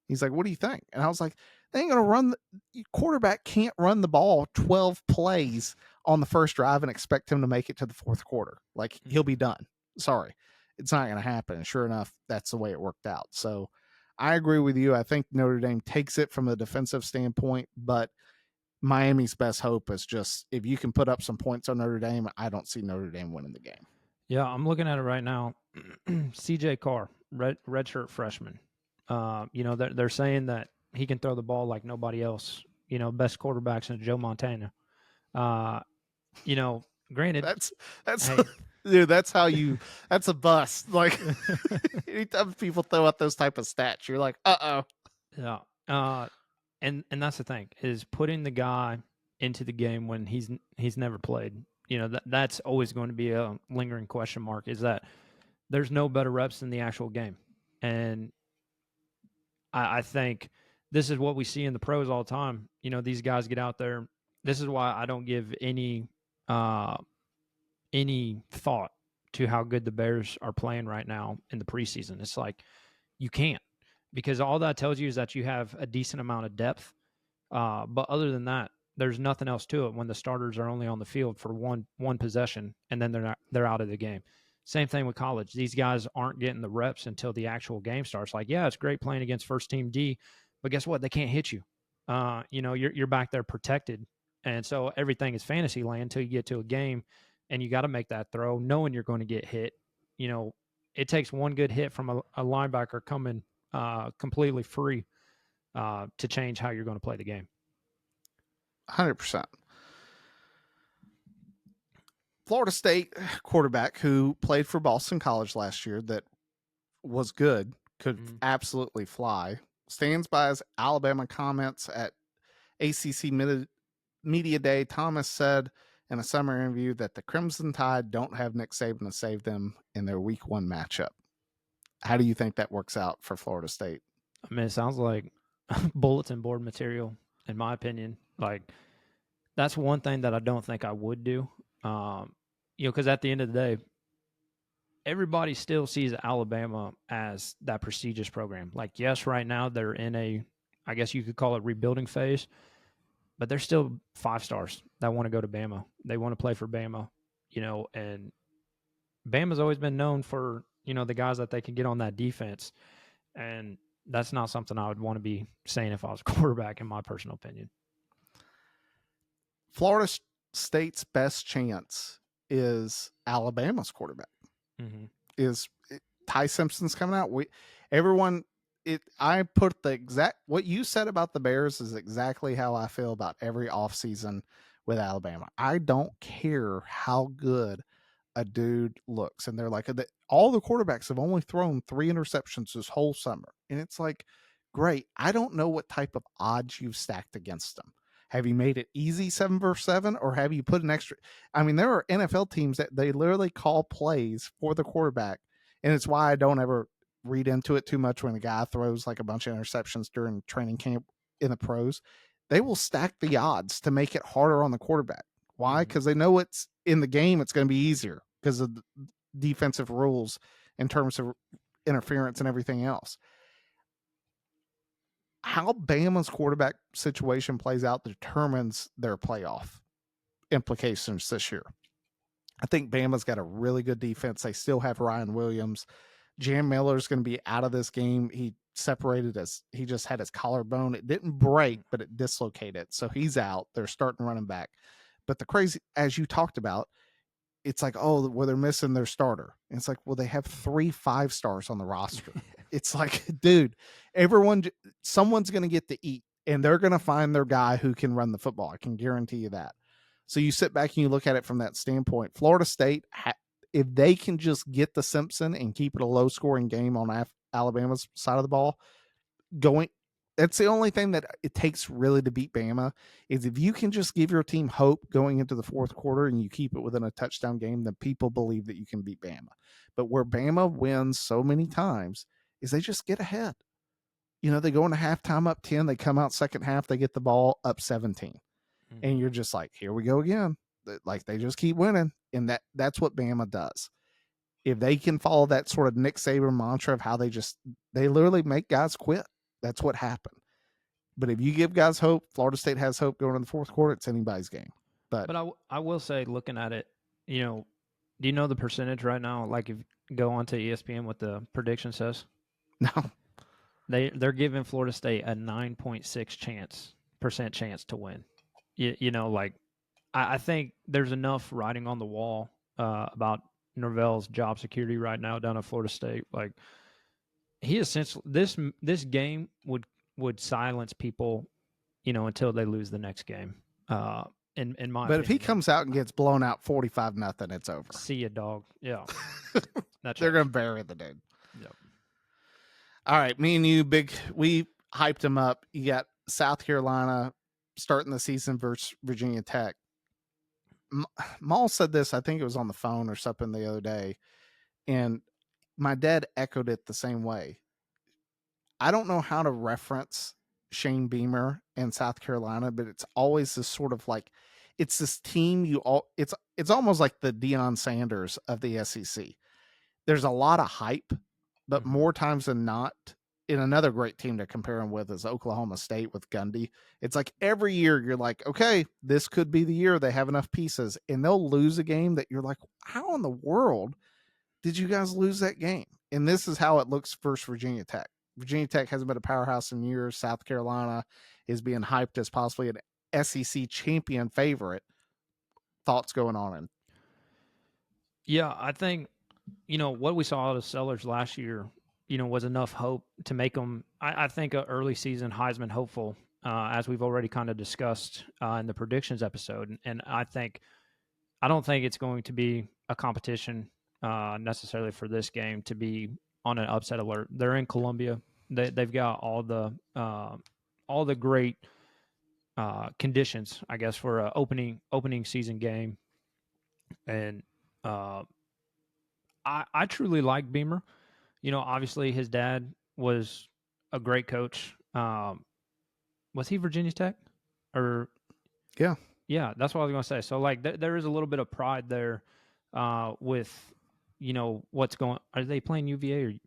He's like, what do you think? And I was like, they ain't going to quarterback can't run the ball 12 plays on the first drive and expect him to make it to the fourth quarter. Like, he'll be done. Sorry. It's not going to happen. And sure enough, that's the way it worked out. So I agree with you. I think Notre Dame takes it from a defensive standpoint, but Miami's best hope is just, if you can put up some points on Notre Dame, I don't see Notre Dame winning the game. Yeah, I'm looking at it right now. CJ Carr, redshirt freshman. They're saying that he can throw the ball like nobody else. Best quarterback since Joe Montana. Granted, that's hey. Dude, that's a bust. Like, anytime people throw out those type of stats, you're like, yeah. And that's the thing, is putting the guy into the game when he's never played. That's always going to be a lingering question mark, is that there's no better reps than the actual game. And I think this is what we see in the pros all the time. These guys get out there. This is why I don't give any thought to how good the Bears are playing right now in the preseason. It's like, you can't, because all that tells you is that you have a decent amount of depth. But other than that, there's nothing else to it when the starters are only on the field for one possession and then they're out of the game. Same thing with college. These guys aren't getting the reps until the actual game starts. Like, yeah, it's great playing against first team D, but guess what? They can't hit you. You're back there protected. And so everything is fantasy land until you get to a game and you got to make that throw knowing you're going to get hit. It takes one good hit from a linebacker coming completely free to change how you're going to play the game. 100%. Florida State quarterback who played for Boston College last year that was good, could absolutely fly, stands by his Alabama comments at ACC Media Day. Thomas said in a summer interview that the Crimson Tide don't have Nick Saban to save them in their week 1 matchup. How do you think that works out for Florida State? I mean, it sounds like bulletin board material, in my opinion. Like, that's one thing that I don't think I would do. Because at the end of the day, everybody still sees Alabama as that prestigious program. Like, yes, right now they're in a, I guess you could call it rebuilding phase, but they're still 5 stars that want to go to Bama. They want to play for Bama, and Bama's always been known for, the guys that they can get on that defense. And that's not something I would want to be saying if I was a quarterback, in my personal opinion. Florida State's best chance is Alabama's quarterback. Mm-hmm. Is Ty Simpson's coming out? Everyone. I put the exact what you said about the Bears is exactly how I feel about every offseason with Alabama. I don't care how good a dude looks, and they're like all the quarterbacks have only thrown 3 interceptions this whole summer, and it's like, great. I don't know what type of odds you've stacked against them. Have you made it easy 7 versus 7, or have you put an extra? I mean, there are NFL teams that they literally call plays for the quarterback, and it's why I don't ever read into it too much when a guy throws like a bunch of interceptions during training camp in the pros. They will stack the odds to make it harder on the quarterback. Why? Mm-hmm. Because they know it's in the game, it's going to be easier because of the defensive rules in terms of interference and everything else. How Bama's quarterback situation plays out determines their playoff implications this year. I think Bama's got a really good defense. They still have Ryan Williams. Jam Miller's going to be out of this game. He just had his collarbone. It didn't break, but it dislocated. So he's out. They're starting running back. But the crazy, as you talked about, it's like, oh, well, they're missing their starter. And it's like, well, they have 3 5-stars on the roster. It's like, dude, someone's going to get to eat, and they're going to find their guy who can run the football. I can guarantee you that. So you sit back and you look at it from that standpoint. Florida State, if they can just get the Simpson and keep it a low scoring game on Alabama's side of the ball, going that's the only thing that it takes really to beat Bama is if you can just give your team hope going into the fourth quarter and you keep it within a touchdown game, then people believe that you can beat Bama. But where Bama wins so many times is they just get ahead. They go into halftime up 10, they come out second half, they get the ball up 17. Mm-hmm. And you're just like, here we go again. Like they just keep winning. And that's what Bama does. If they can follow that sort of Nick Saban mantra of how they literally make guys quit. That's what happened. But if you give guys hope, Florida State has hope going in the fourth quarter. It's anybody's game. But I will say, looking at it, do you know the percentage right now? Like, if you go onto ESPN, what the prediction says? no, They're giving Florida State a 9.6% chance to win. Like, I think there's enough writing on the wall about Norvell's job security right now down at Florida State. Like, he essentially this game would silence people, until they lose the next game. In my but if he opinion. comes out and gets blown out 45-0, it's over. See ya, dog. Yeah, that's They're right. gonna bury the dude. Yep. All right, me and you, we hyped him up. You got South Carolina starting the season versus Virginia Tech. Maul said this, I think it was on the phone or something the other day, and my dad echoed it the same way. I don't know how to reference Shane Beamer and South Carolina, but it's always this sort of like it's this team it's almost like the Deion Sanders of the SEC. There's a lot of hype, but Mm-hmm. more times than not, in another great team to compare him with is Oklahoma State with Gundy. It's like every year you're like, okay, this could be the year they have enough pieces, and they'll lose a game that you're like, how in the world did you guys lose that game? And this is how it looks versus Virginia Tech. Virginia Tech hasn't been a powerhouse in years. South Carolina is being hyped as possibly an SEC champion favorite. Thoughts going on in? Yeah, I think what we saw out of Sellers last year, was enough hope to make them. I think an early season Heisman hopeful, as we've already kind of discussed in the predictions episode, and I don't think it's going to be a competition necessarily for this game to be on an upset alert. They're in Columbia. They've got all the great conditions, I guess, for an opening season game, and I truly like Beamer. Obviously his dad was a great coach. Was he Virginia Tech? Or Yeah. yeah, that's what I was going to say. So like there is a little bit of pride there with what's going. Are they playing UVA or They're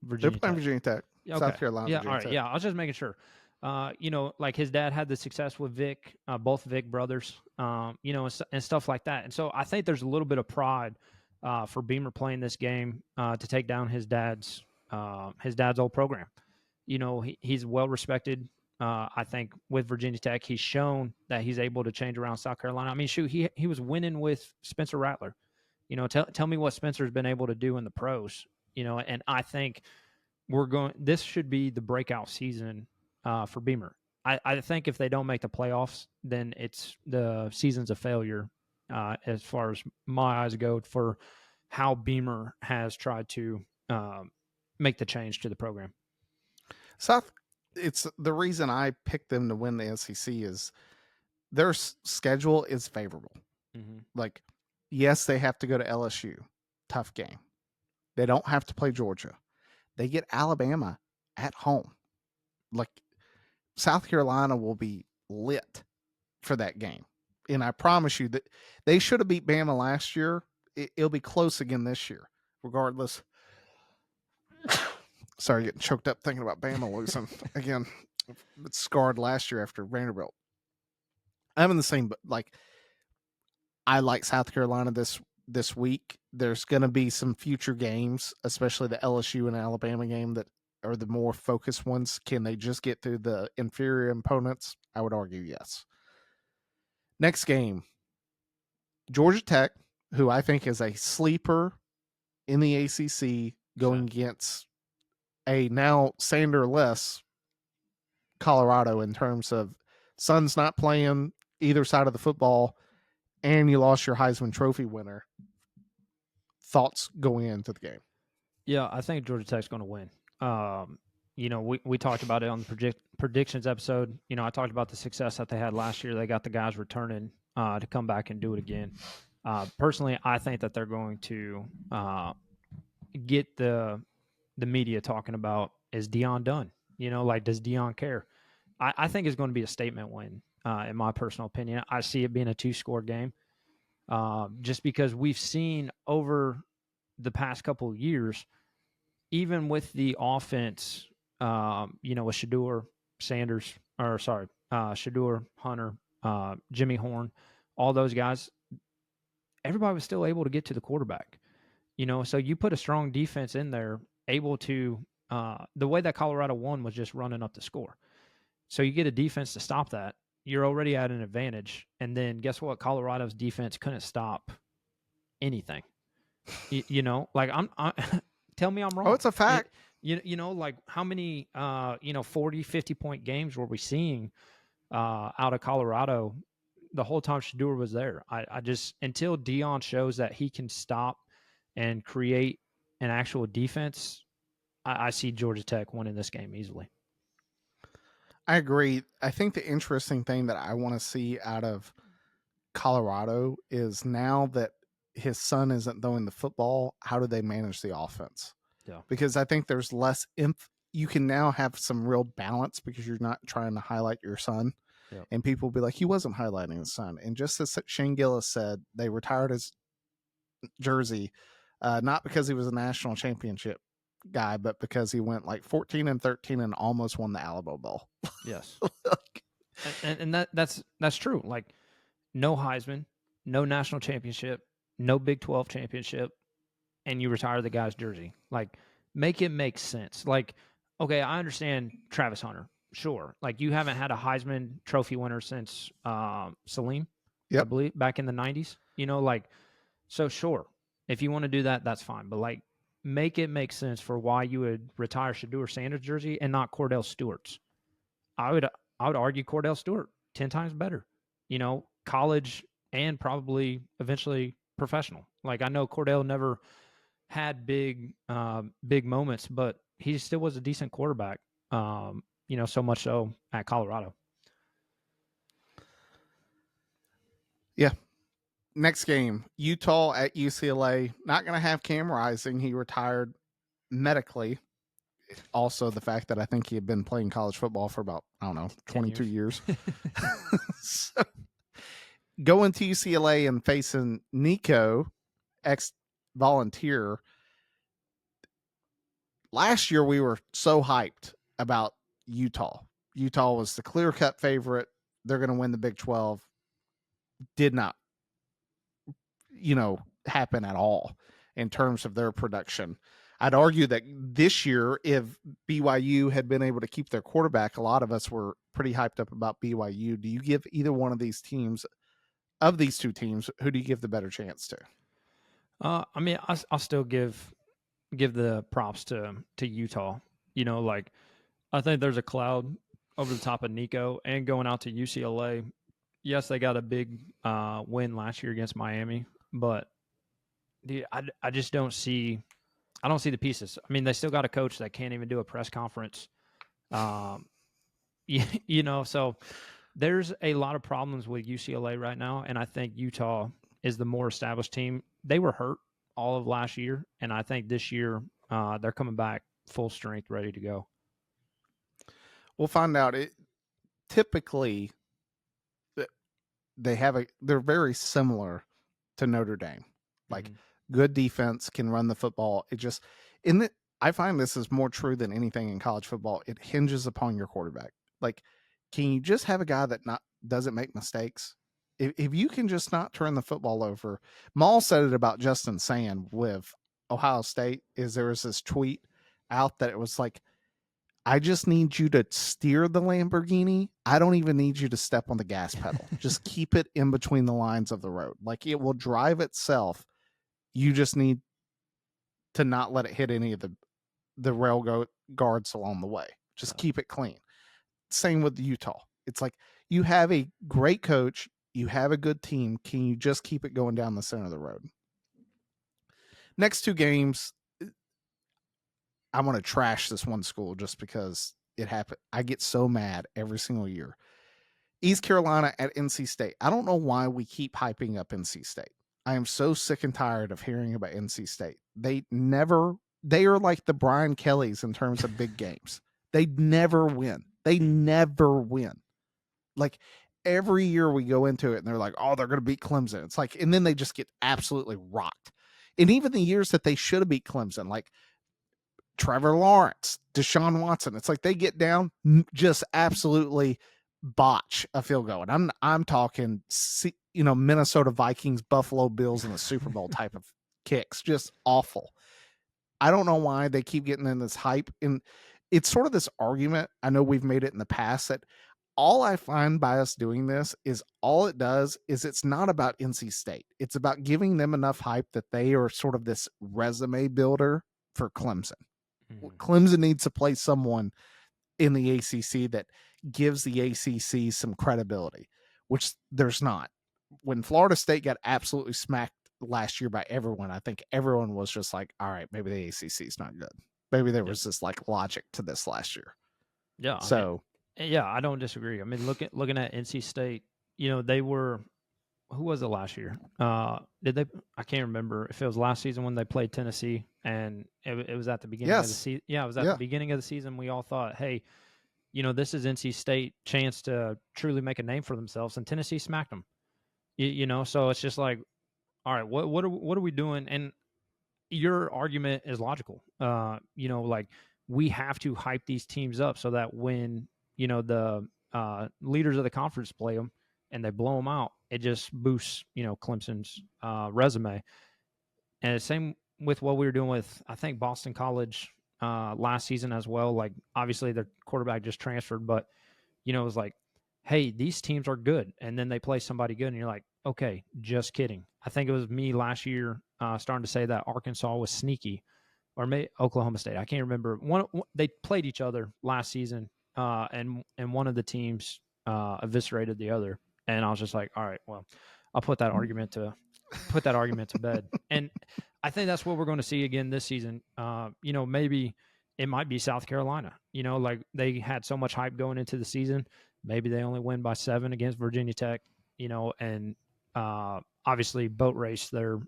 Virginia playing Tech? Virginia Tech, Okay. South Carolina, Yeah. All Virginia right. Tech. Yeah. I was just making sure. Like his dad had the success with Vic, both Vic brothers, and stuff like that. And so I think there's a little bit of pride for Beamer playing this game to take down his dad's old program. He's well respected. I think with Virginia Tech, he's shown that he's able to change around South Carolina. I mean, shoot, he was winning with Spencer Rattler. Tell me what Spencer's been able to do in the pros. And I think this should be the breakout season for Beamer. I think if they don't make the playoffs, then the season's a failure as far as my eyes go for how Beamer has tried to make the change to the program. South, it's the reason I picked them to win the SEC is their schedule is favorable. Mm-hmm. Like, yes, they have to go to LSU, tough game. They don't have to play Georgia. They get Alabama at home. Like, South Carolina will be lit for that game. And I promise you that they should have beat Bama last year. It'll be close again this year, regardless. Sorry, getting choked up thinking about Bama losing again. It's scarred last year after Vanderbilt. I'm in the same, but like I like South Carolina this week. There's going to be some future games, especially the LSU and Alabama game that are the more focused ones. Can they just get through the inferior opponents? I would argue yes. Next game, Georgia Tech, who I think is a sleeper in the ACC, going against a now Sander-less Colorado in terms of Sun's not playing either side of the football, and you lost your Heisman Trophy winner. Thoughts going into the game? Yeah, I think Georgia Tech's going to win. We talked about it on the predictions episode. I talked about the success that they had last year. They got the guys returning to come back and do it again. Personally, I think that they're going to get the media talking about, is Deion done? Does Deion care? I think it's going to be a statement win, in my personal opinion. I see it being a 2-score game, just because we've seen over the past couple of years, even with the offense, with Shador, Sanders, or sorry, Shador, Hunter, Jimmy Horn, all those guys, everybody was still able to get to the quarterback. So you put a strong defense in there, able to, the way that Colorado won was just running up the score. So you get a defense to stop that. You're already at an advantage. And then guess what? Colorado's defense couldn't stop anything. Tell me I'm wrong. Oh, it's a fact. Like how many 40, 50-point games were we seeing out of Colorado the whole time Shador was there? I just, until Deion shows that he can stop and create an actual defense, I see Georgia Tech winning this game easily. I agree. I think the interesting thing that I want to see out of Colorado is now that his son isn't throwing the football, how do they manage the offense? Yeah. Because I think there's less you can now have some real balance because you're not trying to highlight your son. Yep. And people will be like, he wasn't highlighting his son. And just as Shane Gillis said, they retired his jersey, not because he was a national championship guy, but because he went like 14-13 and almost won the Alamo Bowl. Yes. and that's true. Like, no Heisman, no national championship, no Big 12 championship, and you retire the guy's jersey. Like, make it make sense. Like, okay, I understand Travis Hunter. Sure. Like, you haven't had a Heisman Trophy winner since Salim, Yep. I believe, back in the 90s. So sure. If you want to do that, that's fine. But, like, make it make sense for why you would retire Shador Sanders' jersey and not Cordell Stewart's. I would argue Cordell Stewart 10 times better. College and probably eventually professional. Like, I know Cordell never had big moments, but he still was a decent quarterback. So much so at Colorado. Yeah. Next game, Utah at UCLA. Not going to have Cam Rising. He retired medically, also the fact that I think he had been playing college football for about, I don't know, 10 22 years. years. So, going to UCLA and facing Nico, ex volunteer, last year we were so hyped about Utah. Utah was the clear cut favorite. They're going to win the Big 12. Did not, happen at all in terms of their production. I'd argue that this year, if BYU had been able to keep their quarterback, a lot of us were pretty hyped up about BYU. Do you give either one of these teams, of these two teams, who do you give the better chance to? I mean, I'll still give the props to Utah. Like I think there's a cloud over the top of Nico and going out to UCLA. Yes, they got a big win last year against Miami, but I just don't see. I don't see the pieces. I mean, they still got a coach that can't even do a press conference. Um, so there's a lot of problems with UCLA right now, and I think Utah is the more established team. They were hurt all of last year, and I think this year they're coming back full strength, ready to go. We'll find out. It typically they're very similar to Notre Dame. Like good defense, can run the football. It just I find this is more true than anything in college football. It hinges upon your quarterback. Like, can you just have a guy that doesn't make mistakes? If you can just not turn the football over. Maul said it about Justin Sand with Ohio State. There was this tweet out that it was like, I just need you to steer the Lamborghini. I don't even need you to step on the gas pedal. Just keep it in between the lines of the road. Like, it will drive itself. You just need to not let it hit any of the rail guards along the way. Just keep it clean. Same with Utah. It's like, you have a great coach. You have a good team. Can you just keep it going down the center of the road? Next two games, I want to trash this one school just because it happened. I get so mad every single year. East Carolina at NC State. I don't know why we keep hyping up NC State. I am so sick and tired of hearing about NC State. They are like the Brian Kellys in terms of big games. They never win. Like, every year we go into it and they're like, oh, they're going to beat Clemson. It's like, and then they just get absolutely rocked. And even the years that they should have beat Clemson, like Trevor Lawrence, Deshaun Watson, it's like they get down, just absolutely botch a field goal. And I'm talking, Minnesota Vikings, Buffalo Bills in the Super Bowl type of kicks, just awful. I don't know why they keep getting in this hype. And it's sort of this argument. I know we've made it in the past that all I find by us doing this is all it does is it's not about NC State. It's about giving them enough hype that they are sort of this resume builder for Clemson. Clemson needs to play someone in the ACC that gives the ACC some credibility, which there's not. When Florida State got absolutely smacked last year by everyone, I think everyone was just like, all right, maybe the ACC is not good. Maybe there was this like logic to this last year. Yeah. So, I don't disagree. I mean, looking at NC State, they were, who was it last year? Did they? I can't remember if it was last season when they played Tennessee, and it was at the beginning of the season. Yeah, it was at the beginning of the season. We all thought, hey, this is NC State chance to truly make a name for themselves, and Tennessee smacked them. So it's just like, all right, what are we doing? And your argument is logical. Like, we have to hype these teams up so that when the leaders of the conference play them and they blow them out, it just boosts Clemson's resume. And the same with what we were doing with, I think, Boston College last season as well. Like, obviously their quarterback just transferred, but it was like, hey, these teams are good, and then they play somebody good, and you're like, okay, just kidding. I think it was me last year starting to say that Arkansas was sneaky, or maybe Oklahoma State. I can't remember. They played each other last season, and one of the teams eviscerated the other, and I was just like, all right, well, I'll put that argument to bed. And I think that's what we're going to see again this season. Maybe it might be South Carolina. Like, they had so much hype going into the season. Maybe they only win by 7 against Virginia Tech. And obviously boat race their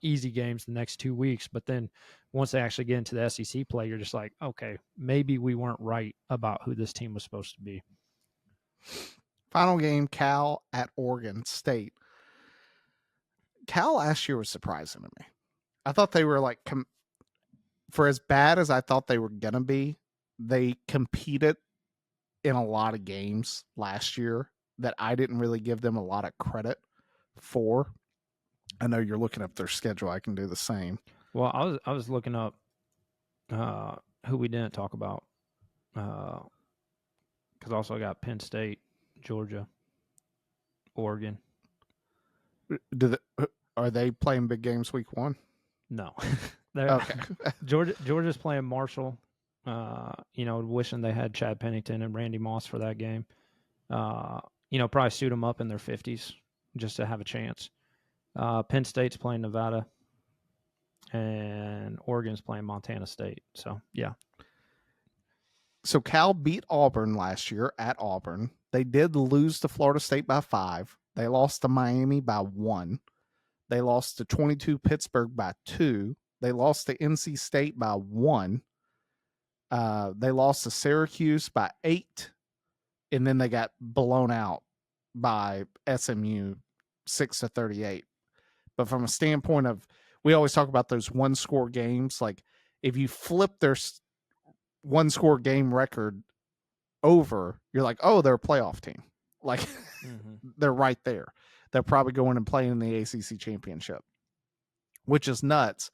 easy games the next 2 weeks, but then once they actually get into the SEC play, you're just like, okay, maybe we weren't right about who this team was supposed to be. Final game, Cal at Oregon State. Cal last year was surprising to me. I thought they were like, for as bad as I thought they were going to be, they competed in a lot of games last year that I didn't really give them a lot of credit for. I know you're looking up their schedule. I can do the same. Well, I was looking up who we didn't talk about because also got Penn State, Georgia, Oregon. Are they playing big games week 1? No, Okay. Georgia's playing Marshall. Wishing they had Chad Pennington and Randy Moss for that game. Probably suit them up in their 50s just to have a chance. Penn State's playing Nevada, and Oregon's playing Montana State. So, yeah. So Cal beat Auburn last year at Auburn. They did lose to Florida State by 5. They lost to Miami by 1. They lost to 22 Pittsburgh by 2. They lost to NC State by 1. They lost to Syracuse by 8. And then they got blown out by SMU 6-38. But from a standpoint of, we always talk about those one-score games. Like, if you flip their one-score game record over, you're like, oh, they're a playoff team. Like, they're right there. They're probably going and playing in the ACC championship, which is nuts.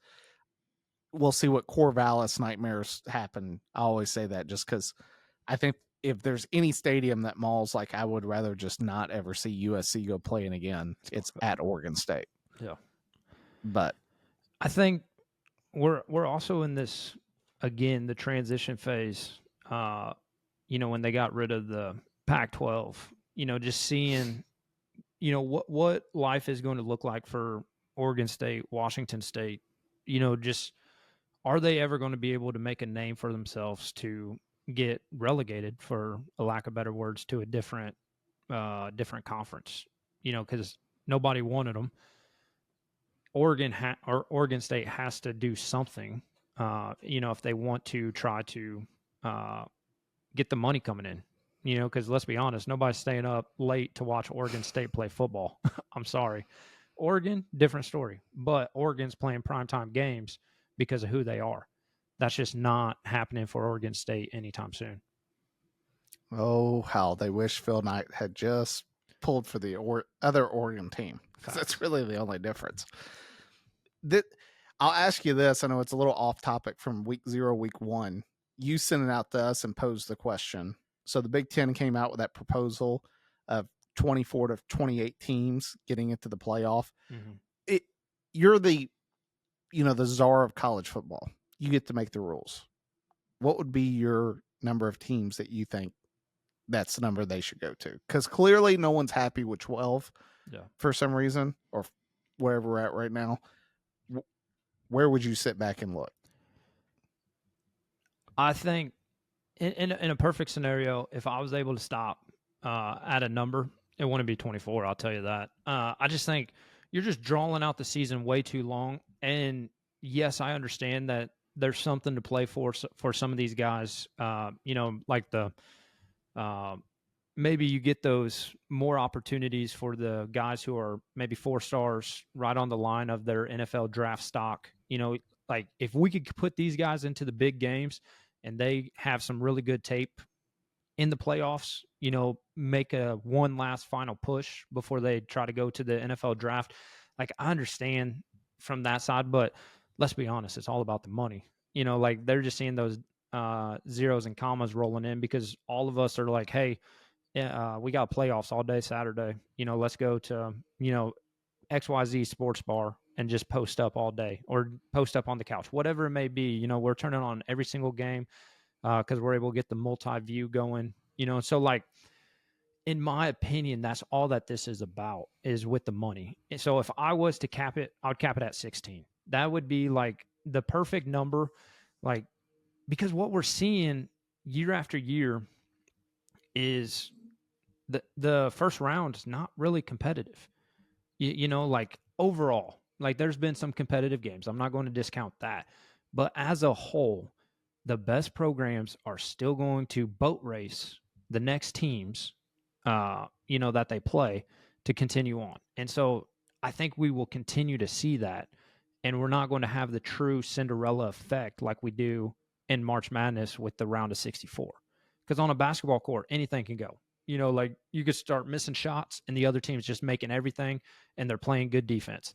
We'll see what Corvallis nightmares happen. I always say that just because I think if there's any stadium that mauls, like, I would rather just not ever see USC go playing again. It's at Oregon State. Yeah. But I think we're also in this, again, the transition phase. When they got rid of the Pac-12, just seeing, what life is going to look like for Oregon State, Washington State. Just, are they ever going to be able to make a name for themselves to get relegated, for a lack of better words, to a different conference? Because nobody wanted them. Oregon State has to do something, if they want to try to get the money coming in, because let's be honest, nobody's staying up late to watch Oregon State play football. I'm sorry. Oregon, different story, but Oregon's playing primetime games because of who they are. That's just not happening for Oregon State anytime soon. Oh, how they wish Phil Knight had just pulled for the other Oregon team, because that's really the only difference. I'll ask you this. I know it's a little off topic from week 0, week 1. You sent it out to us and posed the question. So the Big Ten came out with that proposal of 24 to 28 teams getting into the playoff. Mm-hmm. You're the czar of college football. You get to make the rules. What would be your number of teams that you think that's the number they should go to? Because clearly no one's happy with 12 for some reason, or wherever we're at right now. Where would you sit back and look? I think in a perfect scenario, if I was able to stop at a number, it wouldn't be 24. I'll tell you that. I just think you're just drawing out the season way too long. And yes, I understand that there's something to play for some of these guys. Like maybe you get those more opportunities for the guys who are maybe 4 stars right on the line of their NFL draft stock. Like, if we could put these guys into the big games and they have some really good tape in the playoffs, make a one last final push before they try to go to the NFL draft. Like, I understand from that side, but let's be honest, it's all about the money. Like, they're just seeing those zeros and commas rolling in because all of us are like, hey, we got playoffs all day Saturday. Let's go to, XYZ sports bar and just post up all day, or post up on the couch, whatever it may be. We're turning on every single game because we're able to get the multi-view going. So, like, in my opinion, that's all that this is about, is with the money. And so if I was to cap it, I would cap it at 16. That would be like the perfect number, like, because what we're seeing year after year is the first round is not really competitive. Like, overall, Like there's been some competitive games. I'm not going to discount that. But as a whole, the best programs are still going to boat race the next teams, that they play to continue on. And so I think we will continue to see that. And we're not going to have the true Cinderella effect like we do in March Madness with the round of 64. Because on a basketball court, anything can go. Like you could start missing shots and the other team's just making everything and they're playing good defense.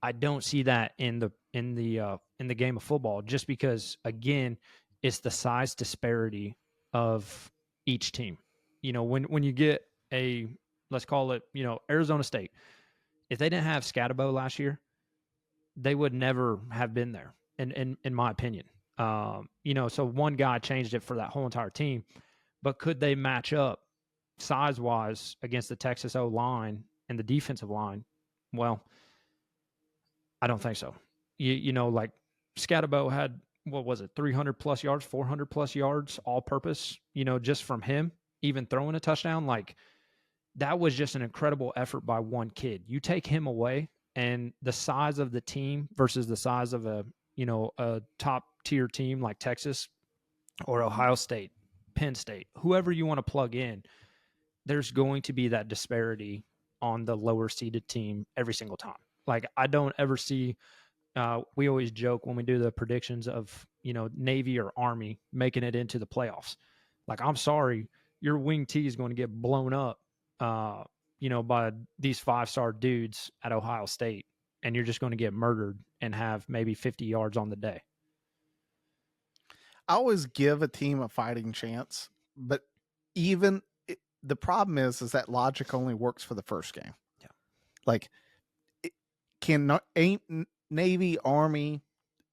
I don't see that in the game of football just because again, it's the size disparity of each team. When you get a let's call it, Arizona State. If they didn't have Scatabo last year, they would never have been there in my opinion. So one guy changed it for that whole entire team, but could they match up size wise against the Texas O line and the defensive line? Well, I don't think so. Like Scatabo had, what was it, 300 plus yards, 400 plus yards, all purpose, just from him, even throwing a touchdown. Like that was just an incredible effort by one kid. You take him away, and the size of the team versus the size of a top tier team like Texas or Ohio State, Penn State, whoever you want to plug in, there's going to be that disparity on the lower seeded team every single time. Like I don't ever see. We always joke when we do the predictions of Navy or Army making it into the playoffs. Like I'm sorry, your wing T is going to get blown up, by these 5-star dudes at Ohio State, and you're just going to get murdered and have maybe 50 yards on the day. I always give a team a fighting chance, but even the problem is that logic only works for the first game. Yeah. Like, ain't Navy, Army,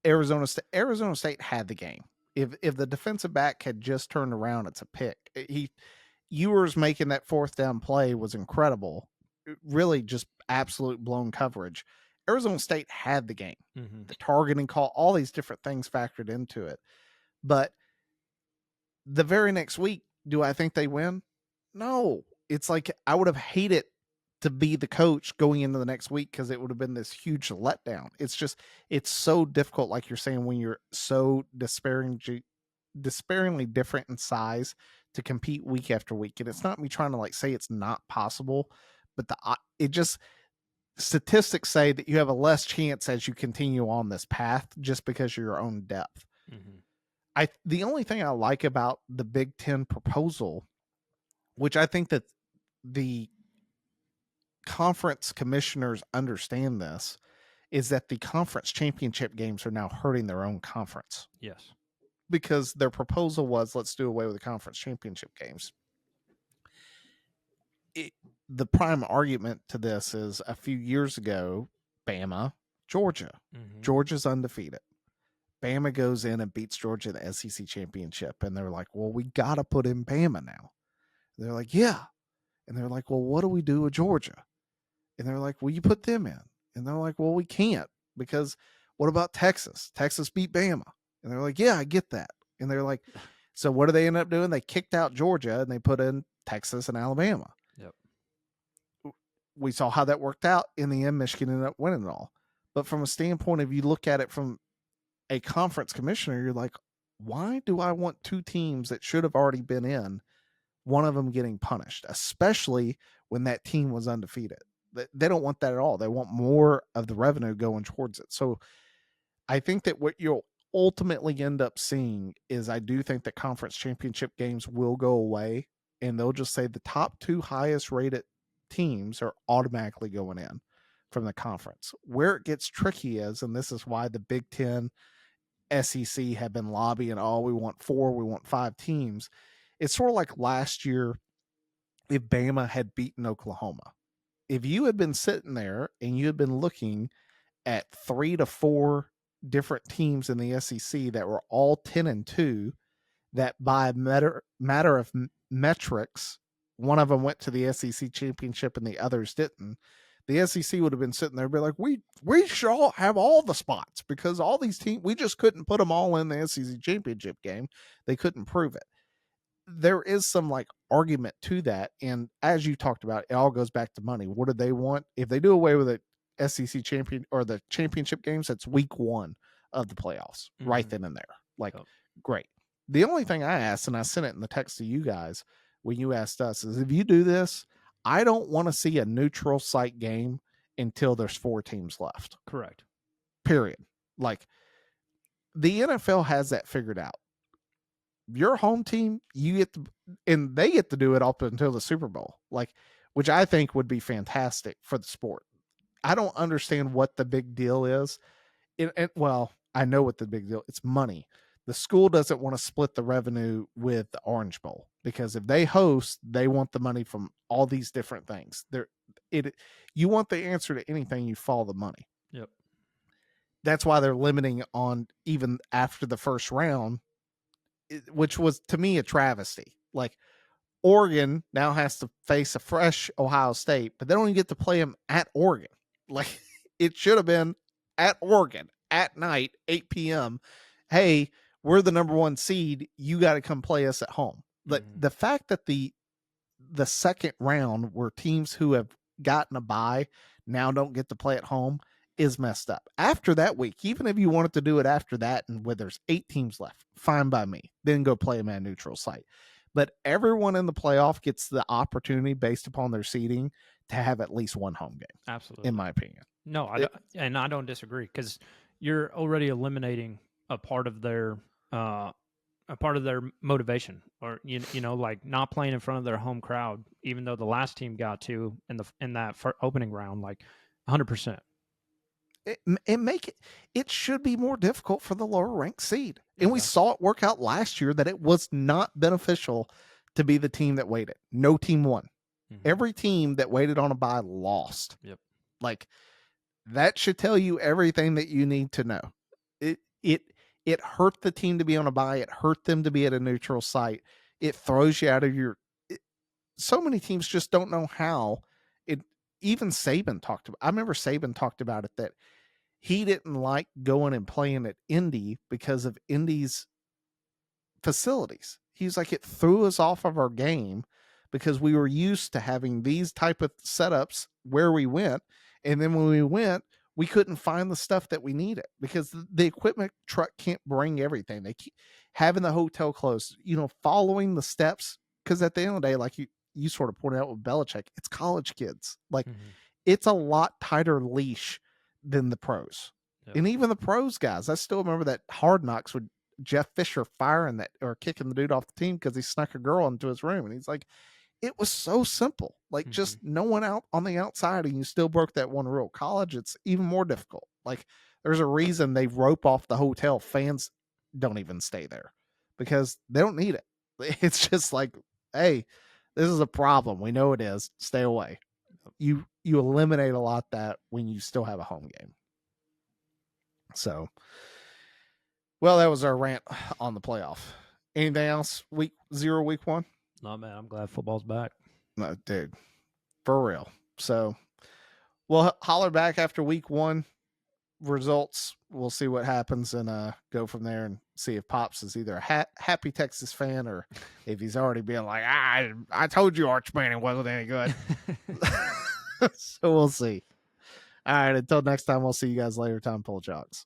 Arizona State. Arizona State had the game. If the defensive back had just turned around, it's a pick. Ewers making that fourth down play was incredible. Really, just absolute blown coverage. Arizona State had the game. Mm-hmm. The targeting call, all these different things factored into it. But the very next week, do I think they win? No. It's like I would have hated to be the coach going into the next week because it would have been this huge letdown. It's so difficult, like you're saying, when you're so despairingly different in size to compete week after week. And it's not me trying to like say it's not possible, but statistics say that you have a less chance as you continue on this path just because of your own depth. Mm-hmm. The only thing I like about the Big Ten proposal, which I think that the conference commissioners understand this, is that the conference championship games are now hurting their own conference. Yes. Because their proposal was, let's do away with the conference championship games. The prime argument to this is a few years ago, Bama, Georgia. Mm-hmm. Georgia's undefeated. Bama goes in and beats Georgia in the SEC championship. And they're like, well, we got to put in Bama now. They're like, yeah. And they're like, well, what do we do with Georgia? And they're like, well, you put them in. And they're like, well, we can't because what about Texas? Texas beat Bama. And they're like, yeah, I get that. And they're like, so what do they end up doing? They kicked out Georgia and they put in Texas and Alabama. Yep. We saw how that worked out. In the end, Michigan ended up winning it all. But from a standpoint of you look at it from a conference commissioner, you're like, why do I want two teams that should have already been in, one of them getting punished, especially when that team was undefeated? They don't want that at all. They want more of the revenue going towards it. So I think that what you'll ultimately end up seeing is I do think that conference championship games will go away, and they'll just say the top two highest rated teams are automatically going in from the conference. Where it gets tricky is, and this is why the Big Ten, SEC have been lobbying, oh, we want 4, we want 5 teams. It's sort of like last year if Bama had beaten Oklahoma. If you had been sitting there and you had been looking at 3 to 4 different teams in the SEC that were all 10-2, that by matter of metrics, one of them went to the SEC championship and the others didn't, the SEC would have been sitting there be like, we should all have all the spots because all these teams, we just couldn't put them all in the SEC championship game. They couldn't prove it. There is some like argument to that. And as you talked about, it all goes back to money. What do they want? If they do away with it, SEC champion or the championship games, that's week 1 of the playoffs, right then and there. Like, great. The only thing I asked, and I sent it in the text to you guys when you asked us, is if you do this, I don't want to see a neutral site game until there's 4 teams left. Correct. Period. Like, the NFL has that figured out. Your home team, you get to, and they get to do it up until the Super Bowl, like, which I think would be fantastic for the sport. I don't understand what the big deal is. Well, I know what the big deal. It's money. The school doesn't want to split the revenue with the Orange Bowl because if they host, they want the money from all these different things. You want the answer to anything, you follow the money. Yep. That's why they're limiting on even after the first round, which was to me a travesty. Like, Oregon now has to face a fresh Ohio State, but they don't even get to play them at Oregon. Like, it should have been at Oregon at night, 8 p.m. Hey, we're the number 1 seed. You got to come play us at home. But the fact that the second round where teams who have gotten a bye now don't get to play at home is messed up. After that week, even if you wanted to do it after that and where there's 8 teams left, fine by me. Then go play them at a neutral site. But everyone in the playoff gets the opportunity based upon their seeding to have at least 1 home game. Absolutely. In my opinion. No, I don't disagree because you're already eliminating a part of their motivation, or you know, like not playing in front of their home crowd, even though the last team got to in that opening round, like 100%. It should be more difficult for the lower ranked seed. And we saw it work out last year that it was not beneficial to be the team that waited. No team won. Every team that waited on a bye lost. Yep. Like, that should tell you everything that you need to know. It hurt the team to be on a bye. It hurt them to be at a neutral site. It throws you out of so many teams just don't know how. Even Saban talked about. I remember Saban talked about it, that he didn't like going and playing at Indy because of Indy's facilities. He was like, it threw us off of our game because we were used to having these type of setups where we went. And then when we went, we couldn't find the stuff that we needed because the equipment truck can't bring everything. They keep having the hotel closed, following the steps. Because at the end of the day, like you sort of pointed out with Belichick, it's college kids. Like, it's a lot tighter leash than the pros. Yep. And even the pros guys, I still remember that Hard Knocks with Jeff Fisher firing that or kicking the dude off the team because he snuck a girl into his room. And he's like, it was so simple. Like, just no one out on the outside, and you still broke that one rule. College, it's even more difficult. Like, there's a reason they rope off the hotel. Fans don't even stay there because they don't need it. It's just like, hey, this is a problem. We know it is. Stay away. You eliminate a lot that when you still have a home game. So, well, that was our rant on the playoff. Anything else? Week 0, week 1? No, man, I'm glad football's back. No, dude, for real. So we'll holler back after week 1 results. We'll see what happens and go from there and see if Pops is either a happy Texas fan or if he's already being like, I told you Arch Manning wasn't any good. So we'll see. All right, until next time, we'll see you guys later. Time Pull Jocks.